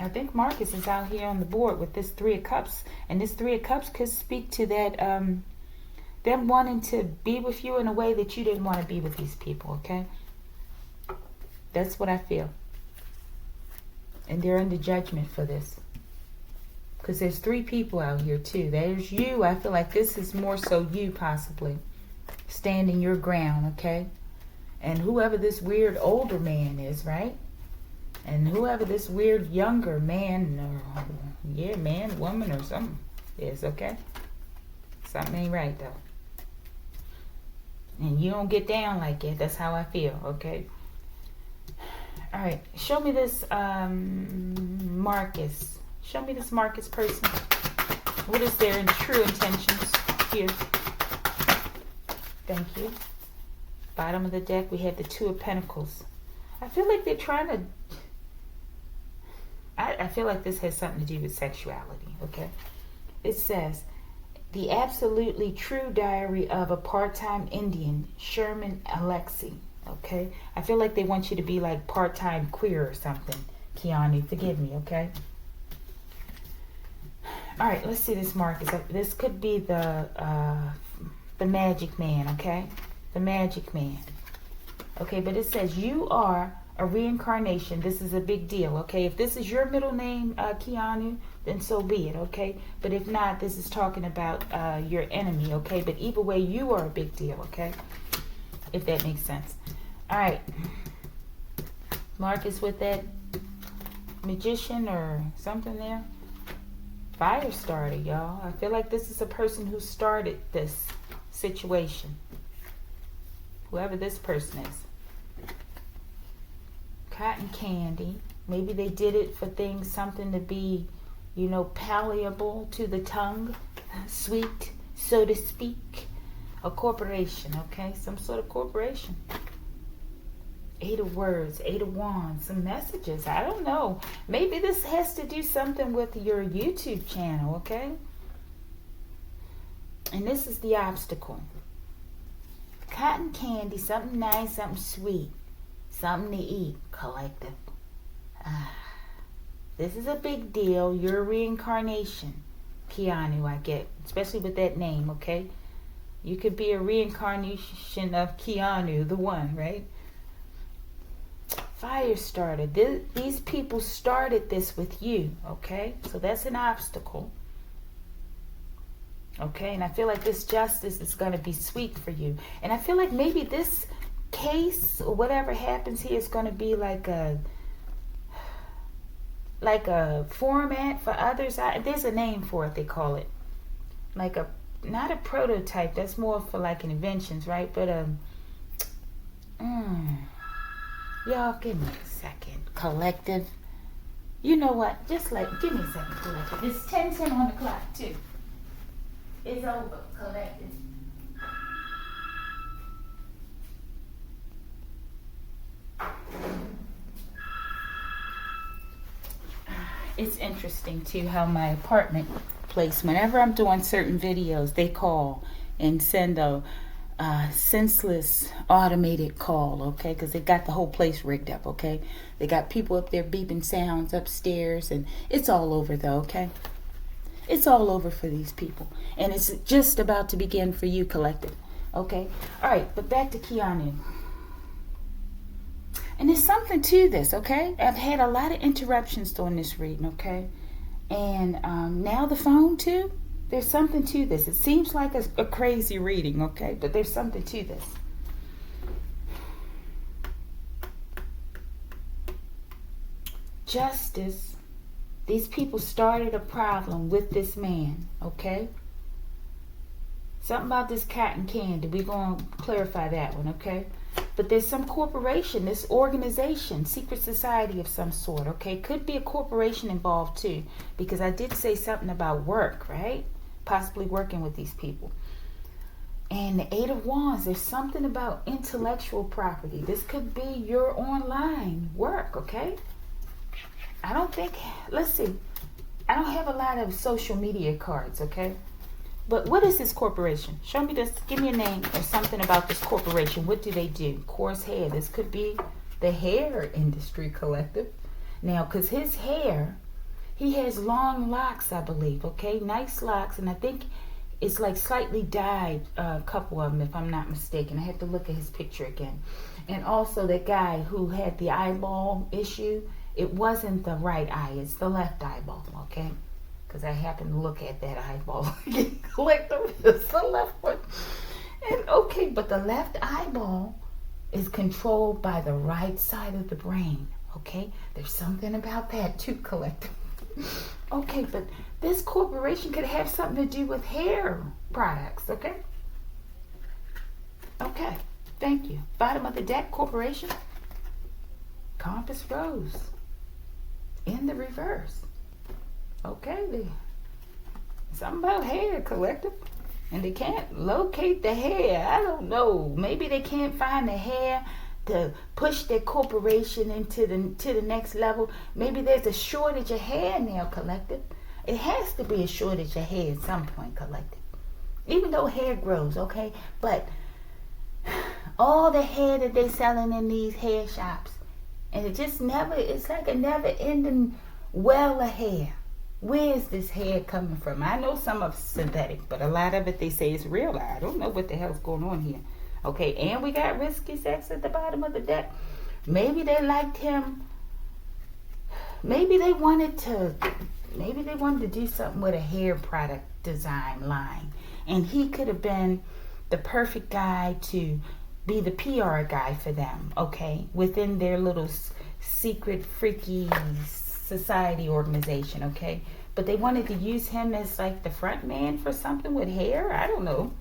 I think Marcus is out here on the board with this Three of Cups. And this Three of Cups could speak to that, them wanting to be with you in a way that you didn't want to be with these people, okay? That's what I feel. And they're under judgment for this. Because there's three people out here too. There's you. I feel like this is more so you possibly. Standing your ground, okay? And whoever this weird older man is, right? And whoever this weird younger man, or man, woman, or something is, okay? Something ain't right though. And you don't get down like it. That's how I feel, okay? All right, show me this Marcus. Show me this Marcus person. What is their true intentions here? Thank you. Bottom of the deck, we have the Two of Pentacles. I feel like they're trying to... I feel like this has something to do with sexuality, okay? It says, the absolutely true diary of a part-time Indian, Sherman Alexie, okay? I feel like they want you to be like part-time queer or something. Keanu, forgive me, okay? All right, let's see this Marcus. This could be the magic man, okay? The magic man. Okay, but it says you are a reincarnation. This is a big deal, okay? If this is your middle name, Keanu, then so be it, okay? But if not, this is talking about your enemy, okay? But either way, you are a big deal, okay? If that makes sense. All right. Marcus with that magician or something there. Fire starter, y'all. I feel like this is a person who started this situation. Whoever this person is. Cotton candy. Maybe they did it for things, something to be, you know, palatable to the tongue. Sweet, so to speak. A corporation, okay? Some sort of corporation. Eight of Words, Eight of Wands, some messages. I don't know. Maybe this has to do something with your YouTube channel, okay? And this is the obstacle. Cotton candy, something nice, something sweet. Something to eat, collective. This is a big deal. You're a reincarnation. Keanu, I get. Especially with that name, okay? You could be a reincarnation of Keanu, the one, right? Fire starter. These people started this with you, okay? So that's an obstacle. Okay, and I feel like this justice is going to be sweet for you. And I feel like maybe this case or whatever happens here is going to be like a format for others. There's a name for it, they call it. Like not a prototype, that's more for like inventions, right? But y'all give me a second. Collective. You know what? Just like, give me a second, collective. It's 10:10 on the clock too. It's over, collective. It's interesting too how my apartment place, whenever I'm doing certain videos, they call and send a senseless automated call, okay? Because they got the whole place rigged up, okay? They got people up there beeping sounds upstairs, and it's all over though, okay? It's all over for these people. And it's just about to begin for you, collective. Okay? Alright, but back to Keanu. And there's something to this, okay? I've had a lot of interruptions during this reading, okay? And now the phone too. There's something to this. It seems like a crazy reading, okay? But there's something to this. Justice. These people started a problem with this man, okay? Something about this cotton candy. We're going to clarify that one, okay? But there's some corporation, this organization, secret society of some sort, okay? Could be a corporation involved too, because I did say something about work, right? Possibly working with these people. And the Eight of Wands, there's something about intellectual property. This could be your online work, okay? I don't think, let's see. I don't have a lot of social media cards, okay? But what is this corporation? Show me this. Give me a name or something about this corporation. What do they do? Coarse hair. This could be the hair industry, collective. Now, because his hair, he has long locks, I believe, okay? Nice locks. And I think it's like slightly dyed, a couple of them, if I'm not mistaken. I have to look at his picture again. And also the guy who had the eyeball issue, it wasn't the right eye. It's the left eyeball, okay? Because I happened to look at that eyeball. Collective, it's the left one. And okay, but the left eyeball is controlled by the right side of the brain, okay? There's something about that too, collective. Okay, but this corporation could have something to do with hair products, okay? Okay, thank you. Bottom of the deck, corporation. Compass rose. In the reverse. Okay, something about hair, collective. And they can't locate the hair. I don't know. Maybe they can't find the hair to push their corporation into the next level. Maybe there's a shortage of hair now, collective. It has to be a shortage of hair at some point, collective. Even though hair grows, okay? But all the hair that they selling in these hair shops, and it just never, it's like a never-ending well of hair. Where is this hair coming from? I know some of it's synthetic, but a lot of it they say is real. I don't know what the hell's going on here. Okay, and we got risky sex at the bottom of the deck. Maybe they liked him. Maybe they wanted to do something with a hair product design line. And he could have been the perfect guy to be the PR guy for them, okay? Within their little secret freaky society organization, okay? But they wanted to use him as like the front man for something with hair. I don't know.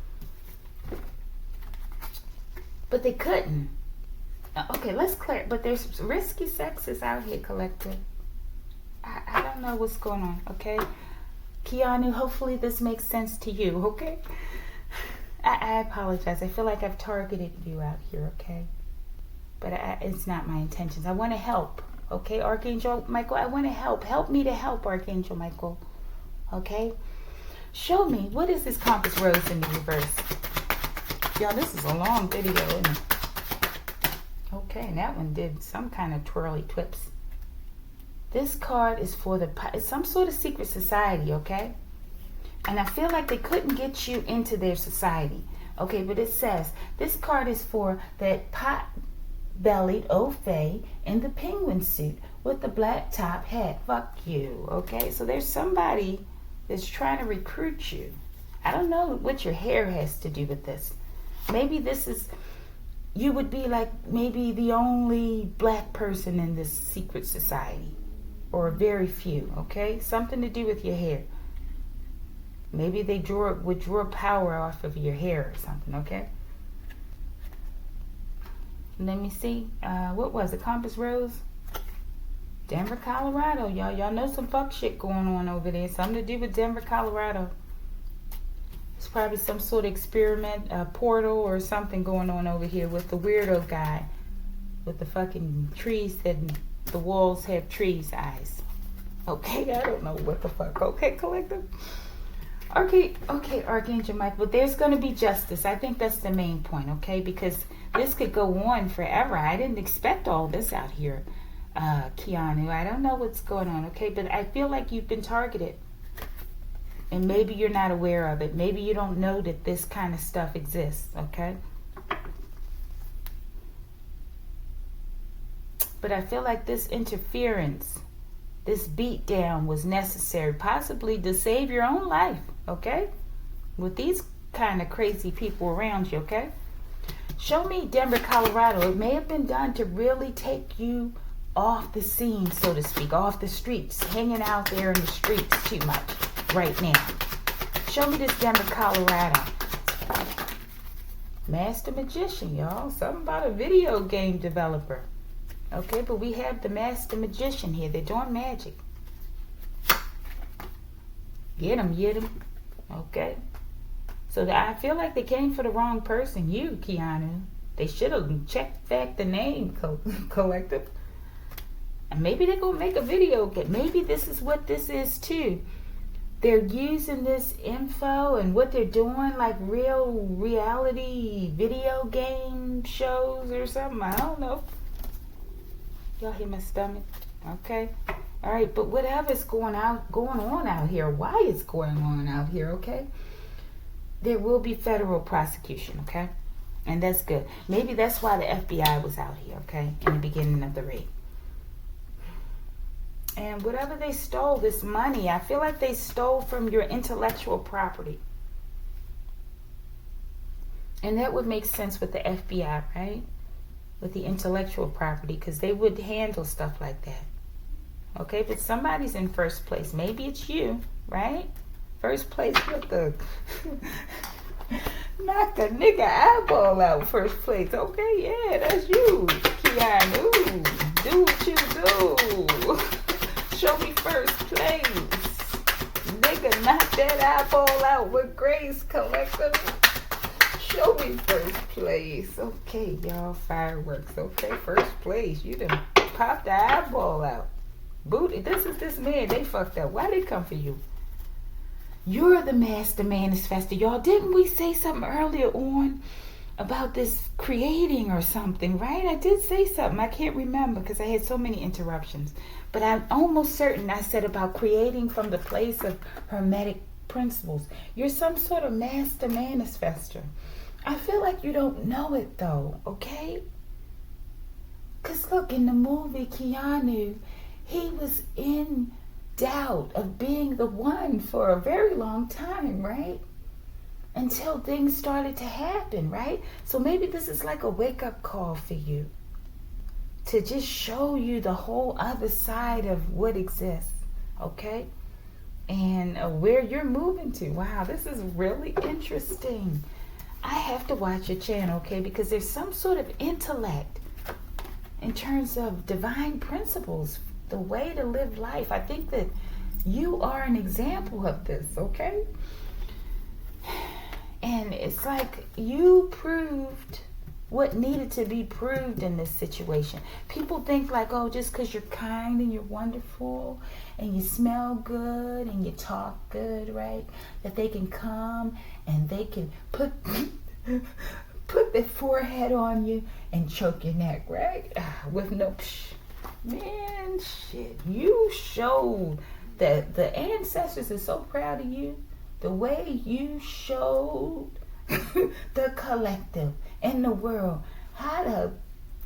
But they couldn't. Okay, let's clear. But there's risky sexes out here, collective. I don't know what's going on, okay? Keanu, hopefully this makes sense to you, okay? I apologize. I feel like I've targeted you out here, okay? But it's not my intentions. I want to help. Okay, Archangel Michael, I want to help. Help me to help, Archangel Michael. Okay? Show me, what is this compass rose in the reverse? Y'all, this is a long video, isn't it? Okay, and that one did some kind of twirly twips. This card is for it's some sort of secret society, okay? And I feel like they couldn't get you into their society. Okay, but it says this card is for that pot-bellied old fae in the penguin suit with the black top hat. Fuck you. Okay, so there's somebody that's trying to recruit you. I don't know what your hair has to do with this. Maybe this is, you would be like maybe the only black person in this secret society, or very few. Okay, something to do with your hair. Maybe they would draw power off of your hair or something, okay? Let me see. What was it? Compass Rose? Denver, Colorado. Y'all know some fuck shit going on over there. Something to do with Denver, Colorado. It's probably some sort of experiment, portal or something going on over here with the weirdo guy with the fucking trees that the walls have trees eyes. Okay, I don't know what the fuck. Okay, collective. Okay, Archangel Michael, but there's going to be justice. I think that's the main point, okay? Because this could go on forever. I didn't expect all this out here, Keanu. I don't know what's going on, okay? But I feel like you've been targeted. And maybe you're not aware of it. Maybe you don't know that this kind of stuff exists, okay? But I feel like this interference, this beatdown was necessary, possibly to save your own life, okay? With these kind of crazy people around you, okay? Show me Denver, Colorado. It may have been done to really take you off the scene, so to speak, off the streets, hanging out there in the streets too much right now. Show me this Denver, Colorado. Master Magician, y'all. Something about a video game developer. Okay, but we have the Master Magician here. They're doing magic. Get them. Okay. So I feel like they came for the wrong person. You, Keanu. They should have checked back the name, collective. And maybe they're going to make a video game. Maybe this is what this is, too. They're using this info and what they're doing like real reality video game shows or something. I don't know. Y'all hear my stomach? Okay. All right, but whatever's going on out here, why it's going on out here, okay? There will be federal prosecution, okay? And that's good. Maybe that's why the FBI was out here, okay? In the beginning of the raid. And whatever they stole, this money, I feel like they stole from your intellectual property. And that would make sense with the FBI, right? With the intellectual property, because they would handle stuff like that. Okay, but somebody's in first place. Maybe it's you, right? First place with the knock a nigga eyeball out. First place. Okay, yeah, that's you, Keanu. Do what you do. Show me first place. Nigga, knock that eyeball out with grace, collective. Show me first place. Okay, y'all, fireworks. Okay, first place. You done popped the eyeball out. Booty, this is this man. They fucked up. Why they come for you? You're the master manifestor. Y'all, didn't we say something earlier on about this creating or something, right? I did say something. I can't remember because I had so many interruptions. But I'm almost certain I said about creating from the place of hermetic principles. You're some sort of master manifestor. I feel like you don't know it though, okay? Because look, in the movie Keanu, he was in doubt of being the one for a very long time, right? Until things started to happen, right? So maybe this is like a wake-up call for you to just show you the whole other side of what exists, okay? And where you're moving to. Wow, this is really interesting. I have to watch your channel, okay? Because there's some sort of intellect in terms of divine principles, the way to live life. I think that you are an example of this, okay? And it's like you proved what needed to be proved in this situation. People think like, oh, just because you're kind and you're wonderful and you smell good and you talk good, right? That they can come and they can put their forehead on you and choke your neck, right? With no man, shit. You showed that the ancestors are so proud of you. The way you showed the collective in the world, how to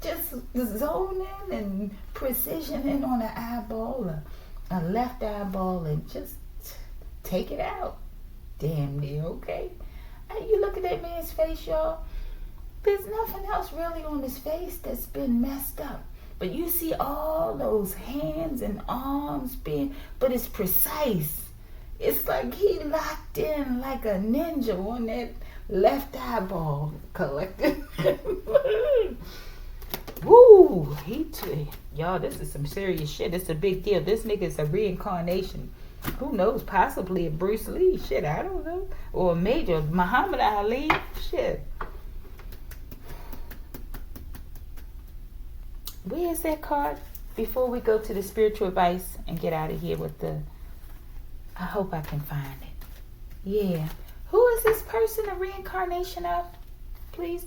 just zone in and precision in on an eyeball, a left eyeball, and just take it out. Damn near, okay? And you look at that man's face, y'all. There's nothing else really on his face that's been messed up. But you see all those hands and arms but it's precise. It's like he locked in like a ninja on that left eyeball collected. Woo! Y'all, this is some serious shit. It's a big deal. This nigga's a reincarnation. Who knows? Possibly a Bruce Lee. Shit, I don't know. Or a major Muhammad Ali. Shit. Where's that card? Before we go to the spiritual advice and get out of here with I hope I can find it. Yeah. Who is this person a reincarnation of? Please.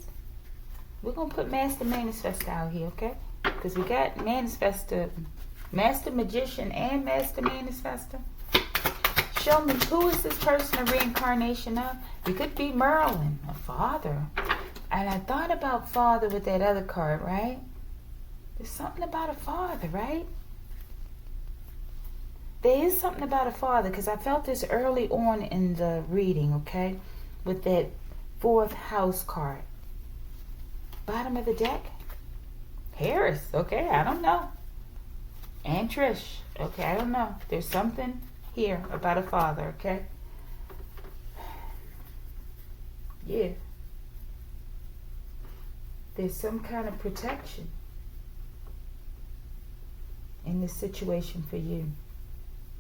We're going to put Master Manifestor out here, okay? Because we got Manifestor, Master Magician and Master Manifestor. Show me, who is this person a reincarnation of? It could be Merlin, a father. And I thought about father with that other card, right? There's something about a father, right? There is something about a father, because I felt this early on in the reading, okay? With that 4th house card. Bottom of the deck. Harris, okay, I don't know. And Trish, okay, I don't know. There's something here about a father, okay? Yeah. There's some kind of protection in this situation for you.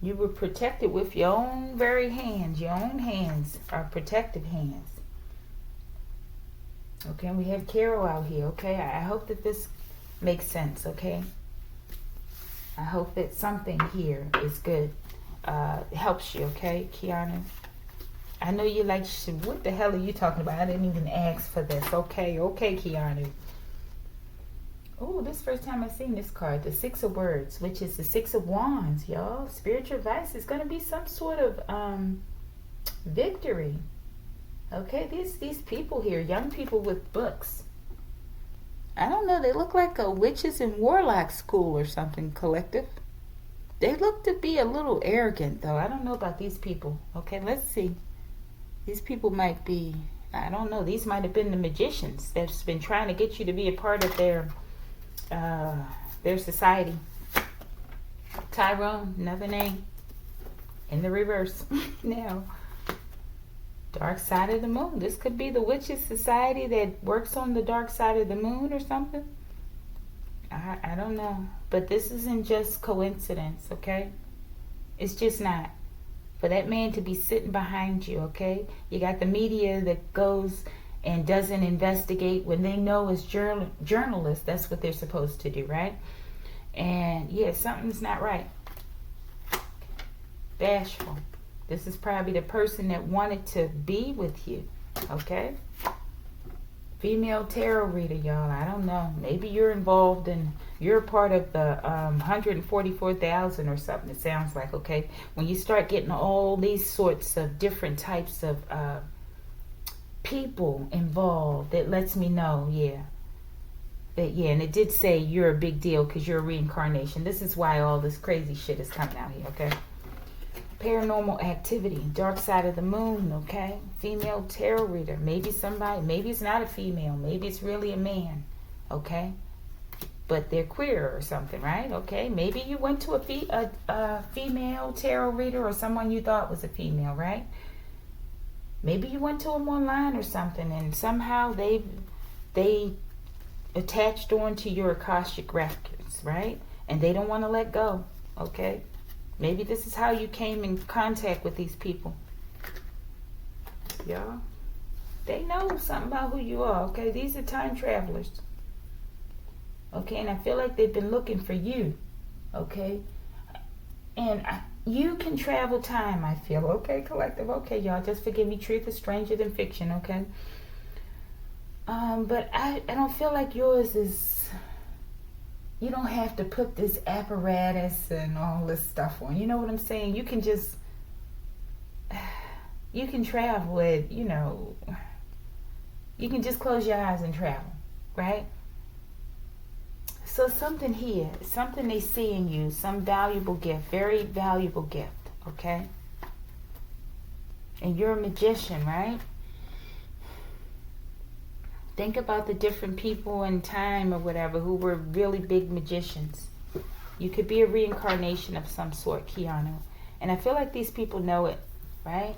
You were protected with your own very hands. Your own hands are protective hands. Okay, and we have Carol out here, okay? I hope that this makes sense, okay? I hope that something here is good. Helps you, okay, Keanu? I know you like, what the hell are you talking about? I didn't even ask for this. Okay, Keanu. Oh, this is the first time I've seen this card, the 6 of Words, which is the 6 of Wands, y'all. Spiritual advice is going to be some sort of victory. Okay, these people here, young people with books. I don't know, they look like a witches and warlocks school or something, collective. They look to be a little arrogant, though. I don't know about these people. Okay, let's see. These people might be, I don't know, these might have been the magicians that's been trying to get you to be a part of their society. Tyrone, another name. In the reverse. Now, dark side of the moon. This could be the witches society that works on the dark side of the moon or something. I don't know. But this isn't just coincidence, okay? It's just not. For that man to be sitting behind you, okay? You got the media that goes and doesn't investigate when they know as journalists, that's what they're supposed to do, right? And yeah, something's not right. Bashful. This is probably the person that wanted to be with you, okay? Female tarot reader, y'all. I don't know. Maybe you're involved in, you're a part of the 144,000 or something, it sounds like, okay? When you start getting all these sorts of different types of people involved, it lets me know, yeah. That, yeah, and it did say you're a big deal because you're a reincarnation. This is why all this crazy shit is coming out here, okay? Paranormal activity, dark side of the moon, okay? Female tarot reader, maybe somebody, maybe it's not a female, maybe it's really a man, okay? But they're queer or something, right? Okay, maybe you went to a female tarot reader or someone you thought was a female, right? Maybe you went to them online or something and somehow they attached onto your Akashic records, right? And they don't want to let go, okay? Maybe this is how you came in contact with these people. Y'all, they know something about who you are, okay? These are time travelers. Okay, and I feel like they've been looking for you, okay? And you can travel time, I feel, okay, collective? Okay, y'all, just forgive me. Truth is stranger than fiction, okay? But I don't feel like yours is... You don't have to put this apparatus and all this stuff on. You know what I'm saying? You can just... You can travel at, you know... You can just close your eyes and travel, right? So something here, something they see in you, some valuable gift, very valuable gift, okay? And you're a magician, right? Think about the different people in time or whatever who were really big magicians. You could be a reincarnation of some sort, Keanu. And I feel like these people know it, right?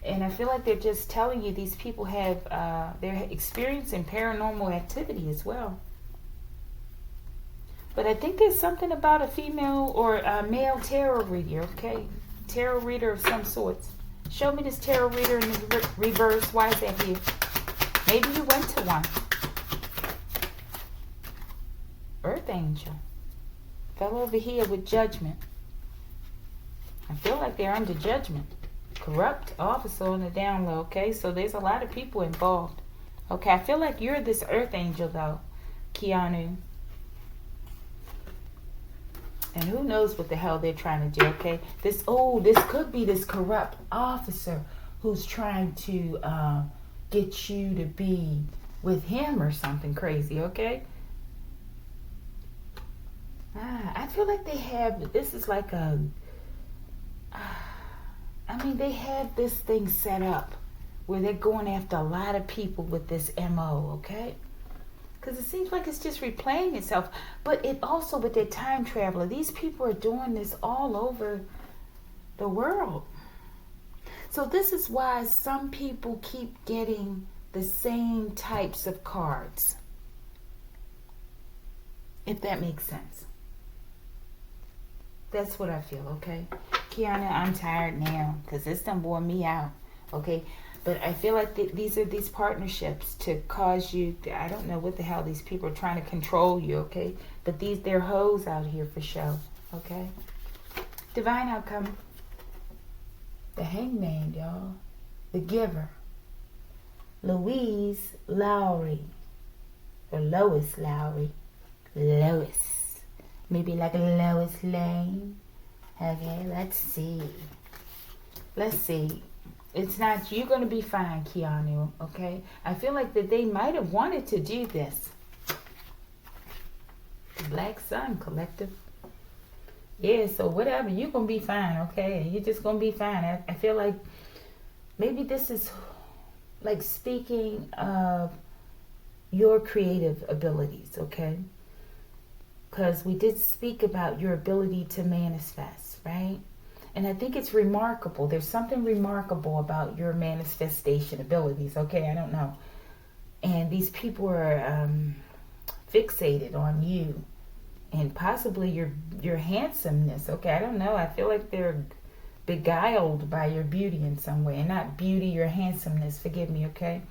And I feel like they're just telling you these people have, they're experiencing paranormal activity as well. But I think there's something about a female or a male tarot reader, okay? Tarot reader of some sorts. Show me this tarot reader in the reverse. Why is that here? Maybe you went to one. Earth angel. Fell over here with judgment. I feel like they're under judgment. Corrupt officer on the down low, okay? So there's a lot of people involved. Okay, I feel like you're this earth angel though, Keanu. And who knows what the hell they're trying to do, okay? This could be this corrupt officer who's trying to get you to be with him or something crazy, okay? I feel like they have, this is like a, they have this thing set up where they're going after a lot of people with this MO, okay? Because it seems like it's just replaying itself. But it also, with their time traveler, these people are doing this all over the world. So this is why some people keep getting the same types of cards. If that makes sense. That's what I feel, okay? Keanu, I'm tired now because this done wore me out, okay? But I feel like these are these partnerships to cause you, I don't know what the hell these people are trying to control you, okay? But they're hoes out here for show, okay? Divine outcome. The hangman, y'all. The giver. Louise Lowry. Or Lois Lowry. Lois. Maybe like Lois Lane. Okay, let's see. Let's see. It's not, you're going to be fine, Keanu, okay? I feel like that they might have wanted to do this. Black Sun Collective. Yeah, so whatever, you're going to be fine, okay? You're just going to be fine. I feel like maybe this is like speaking of your creative abilities, okay? Because we did speak about your ability to manifest, right? And I think it's remarkable. There's something remarkable about your manifestation abilities. Okay, I don't know. And these people are fixated on you. And possibly your handsomeness. Okay, I don't know. I feel like they're beguiled by your beauty in some way. And not beauty, your handsomeness. Forgive me, okay?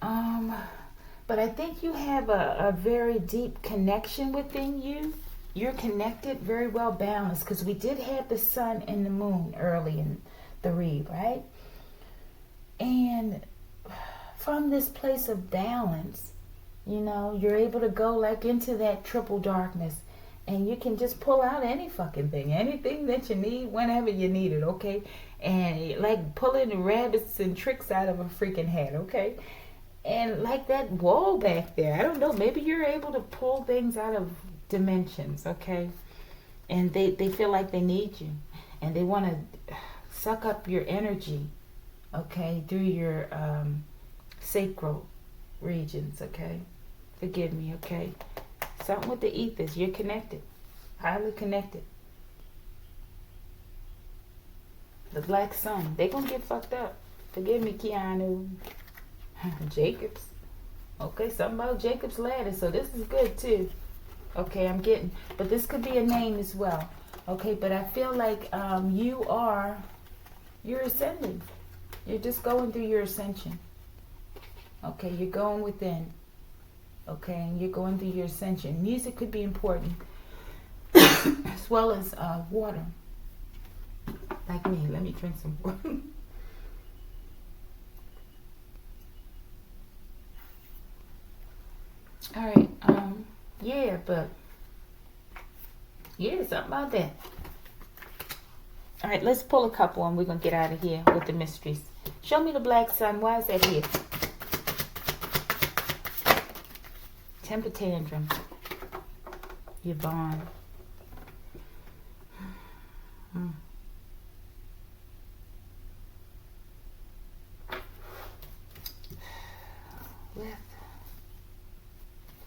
But I think you have a very deep connection within you. You're connected, very well balanced, because we did have the sun and the moon early in the read, right? And from this place of balance, you know, you're able to go like into that triple darkness, and you can just pull out any fucking thing, anything that you need, whenever you need it, okay? And like pulling rabbits and tricks out of a freaking hat, okay? And like that wall back there, I don't know, maybe you're able to pull things out of dimensions, okay? And they feel like they need you, and they want to suck up your energy, okay, through your sacral regions, okay? Forgive me, okay? Something with the ethers. You're connected, highly connected. The Black Sun, they gonna get fucked up. Forgive me, Keanu. Jacob's, okay, something about Jacob's ladder, so this is good too. Okay, I'm getting, but this could be a name as well. Okay, but I feel like you're ascending. You're just going through your ascension. Okay, you're going within. Okay, and you're going through your ascension. Music could be important, as well as water. Like me, let me drink some water. All right, yeah, but yeah, something about that. All right, let's pull a couple and we're going to get out of here with the mysteries. Show me the black sun. Why is that here? Temper tantrum. Yvonne. What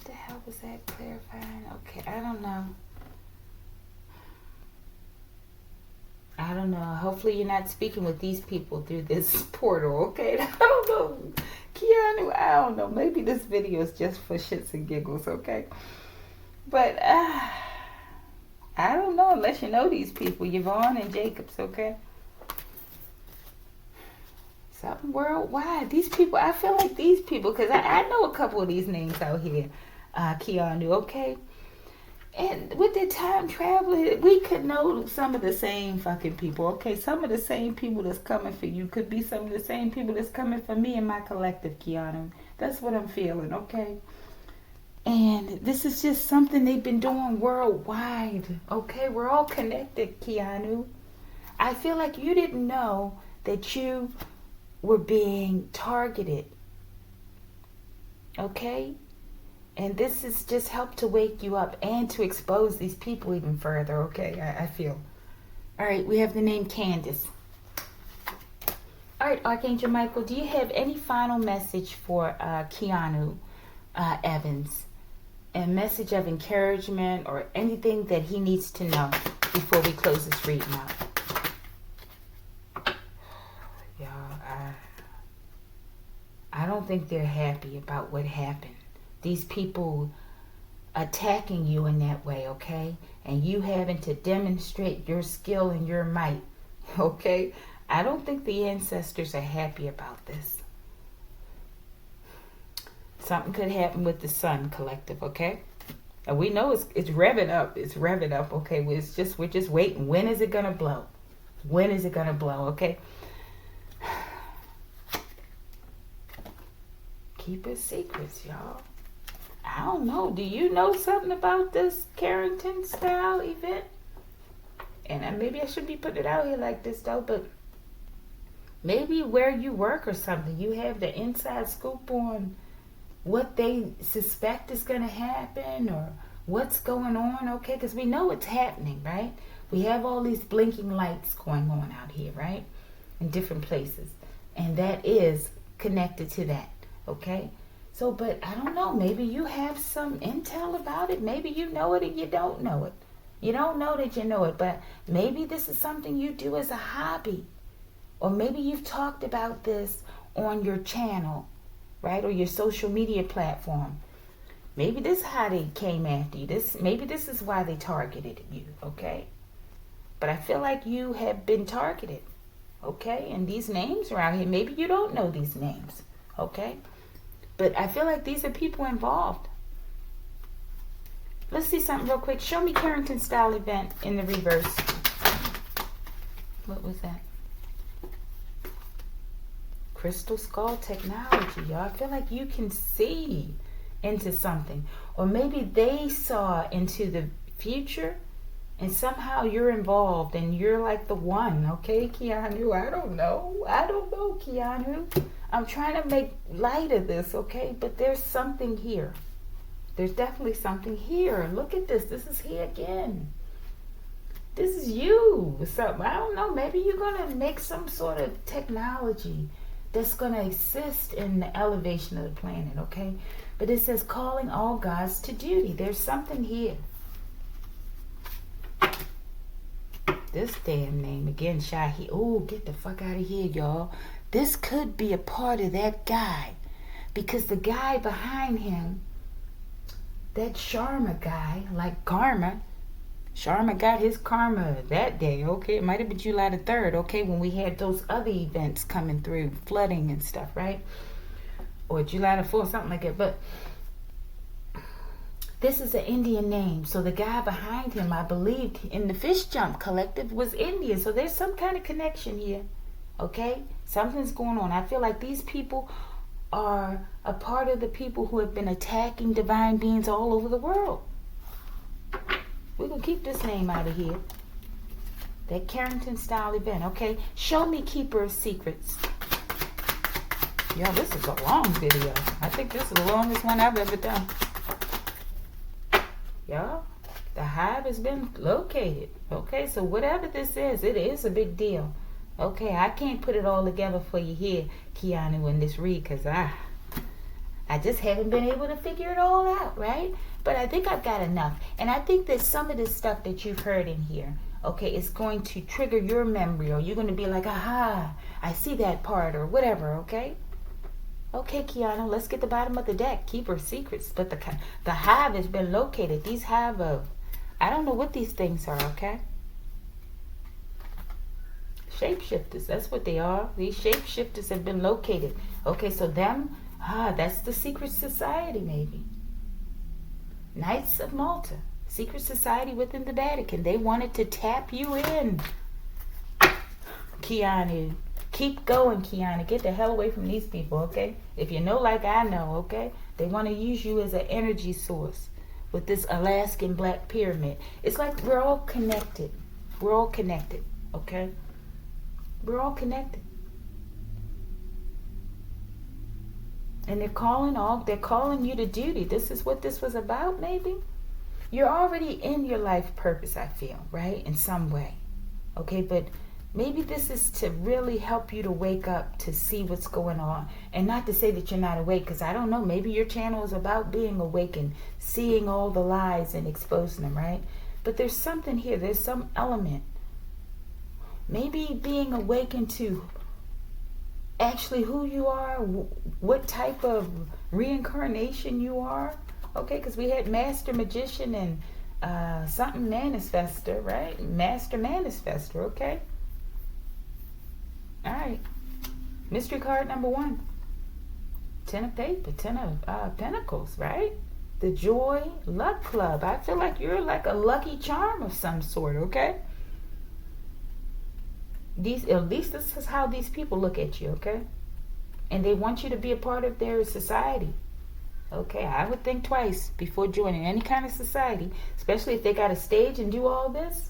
the hell was that clarifying? Okay, I don't know. I don't know. Hopefully you're not speaking with these people through this portal, okay? I don't know. Keanu, I don't know. Maybe this video is just for shits and giggles, okay? But, I don't know unless you know these people. Yvonne and Jacobs, okay? Something worldwide. These people, I feel like these people, because I know a couple of these names out here. Keanu, okay? And with the time traveling, we could know some of the same fucking people, okay? Some of the same people that's coming for you could be some of the same people that's coming for me and my collective, Keanu. That's what I'm feeling, okay? And this is just something they've been doing worldwide, okay? We're all connected, Keanu. I feel like you didn't know that you were being targeted, okay? And this has just helped to wake you up and to expose these people even further, okay? I feel. All right, we have the name Candace. All right, Archangel Michael, do you have any final message for Keanu Evans? A message of encouragement or anything that he needs to know before we close this reading out? Y'all, I don't think they're happy about what happened. These people attacking you in that way, okay? And you having to demonstrate your skill and your might, okay? I don't think the ancestors are happy about this. Something could happen with the sun collective, okay? And we know it's revving up. It's revving up, okay? We're just waiting. When is it gonna blow? When is it gonna blow, okay? Keep it secrets, y'all. I don't know. Do you know something about this Carrington style event? And maybe I shouldn't be putting it out here like this though, but maybe where you work or something, you have the inside scoop on what they suspect is going to happen or what's going on, okay? Because we know it's happening, right? We have all these blinking lights going on out here, right? In different places. And that is connected to that, okay? So, but I don't know. Maybe you have some intel about it. Maybe you know it and you don't know it. You don't know that you know it, but maybe this is something you do as a hobby. Or maybe you've talked about this on your channel, right? Or your social media platform. Maybe this is how they came after you. Maybe this is why they targeted you, okay? But I feel like you have been targeted, okay? And these names are out here. Maybe you don't know these names, okay? But I feel like these are people involved. Let's see something real quick. Show me Carrington style event in the reverse. What was that? Crystal skull technology, y'all. I feel like you can see into something. Or maybe they saw into the future and somehow you're involved and you're like the one, okay, Keanu? I don't know, Keanu. I'm trying to make light of this, okay? But there's something here. There's definitely something here. Look at this. This is here again. This is you. Something. I don't know. Maybe you're going to make some sort of technology that's going to assist in the elevation of the planet, okay? But it says calling all gods to duty. There's something here. This damn name again, Shahi. Oh, get the fuck out of here, y'all. This could be a part of that guy. Because the guy behind him, that Sharma guy, like karma, Sharma got his karma that day, okay? It might have been July the 3rd, okay? When we had those other events coming through, flooding and stuff, right? Or July the 4th, something like that. But this is an Indian name. So the guy behind him, I believe, in the Fish Jump Collective was Indian. So there's some kind of connection here, okay? Something's going on. I feel like these people are a part of the people who have been attacking divine beings all over the world. We're going to keep this name out of here. That Carrington style event, okay? Show me Keeper of Secrets. Yeah, this is a long video. I think this is the longest one I've ever done. Y'all, the hive has been located. Okay, so whatever this is, it is a big deal. Okay, I can't put it all together for you here, Keanu, in this read, because I just haven't been able to figure it all out, right? But I think I've got enough. And I think that some of this stuff that you've heard in here, okay, is going to trigger your memory, or you're going to be like, aha, I see that part, or whatever, okay? Okay, Keanu, let's get the bottom of the deck. Keeper secrets. But the hive has been located. These hive of, I don't know what these things are, okay? Shapeshifters, that's what they are. These shapeshifters have been located. Okay, so them, that's the secret society maybe. Knights of Malta, secret society within the Vatican. They wanted to tap you in. Keanu, keep going, Keanu. Get the hell away from these people, okay? If you know like I know, okay? They want to use you as an energy source with this Alaskan black pyramid. It's like we're all connected. We're all connected, okay? We're all connected. And they're calling you to duty. This is what this was about, maybe? You're already in your life purpose, I feel, right? In some way. Okay, but maybe this is to really help you to wake up, to see what's going on. And not to say that you're not awake, because I don't know, maybe your channel is about being awakened, seeing all the lies and exposing them, right? But there's something here, there's some element. Maybe being awakened to actually who you are, what type of reincarnation you are. Okay, because we had Master Magician and something Manifester, right? Master Manifester, okay? All right. Mystery card number 1. 10 of paper, 10 of pentacles, right? The Joy Luck Club. I feel like you're like a lucky charm of some sort, okay? At least this is how these people look at you, okay? And they want you to be a part of their society. Okay, I would think twice before joining any kind of society, especially if they got a stage and do all this.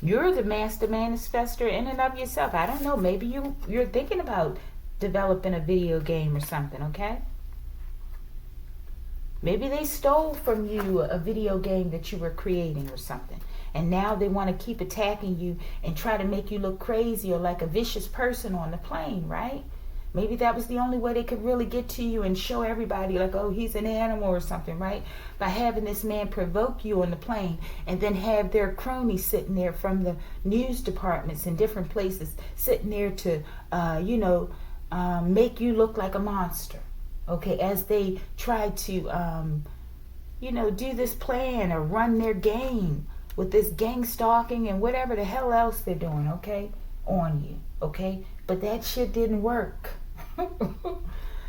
You're the master manifestor in and of yourself. I don't know, maybe you're thinking about developing a video game or something, okay? Maybe they stole from you a video game that you were creating or something. And now they want to keep attacking you and try to make you look crazy or like a vicious person on the plane, right? Maybe that was the only way they could really get to you and show everybody like, oh, he's an animal or something, right? By having this man provoke you on the plane and then have their cronies sitting there from the news departments in different places sitting there to, make you look like a monster, okay, as they try to, do this plan or run their game with this gang stalking and whatever the hell else they're doing, okay, on you, okay? But that shit didn't work.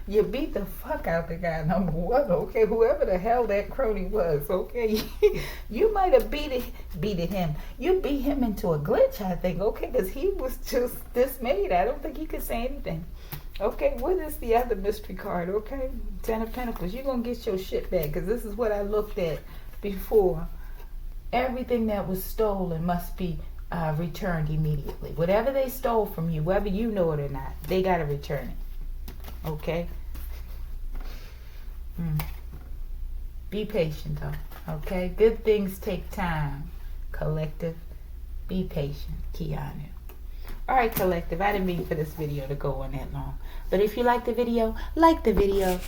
You beat the fuck out the guy, number 1, okay? Whoever the hell that crony was, okay? You might have beat him. You beat him into a glitch, I think, okay? Because he was just dismayed. I don't think he could say anything. Okay, what is the other mystery card, okay? 10 of Pentacles. You're going to get your shit back, because this is what I looked at before. Everything that was stolen must be returned immediately. Whatever they stole from you, whether you know it or not, they got to return it. Okay? Be patient, though. Okay? Good things take time. Collective, be patient. Keanu. Alright, collective. I didn't mean for this video to go on that long. But if you like the video, like the video.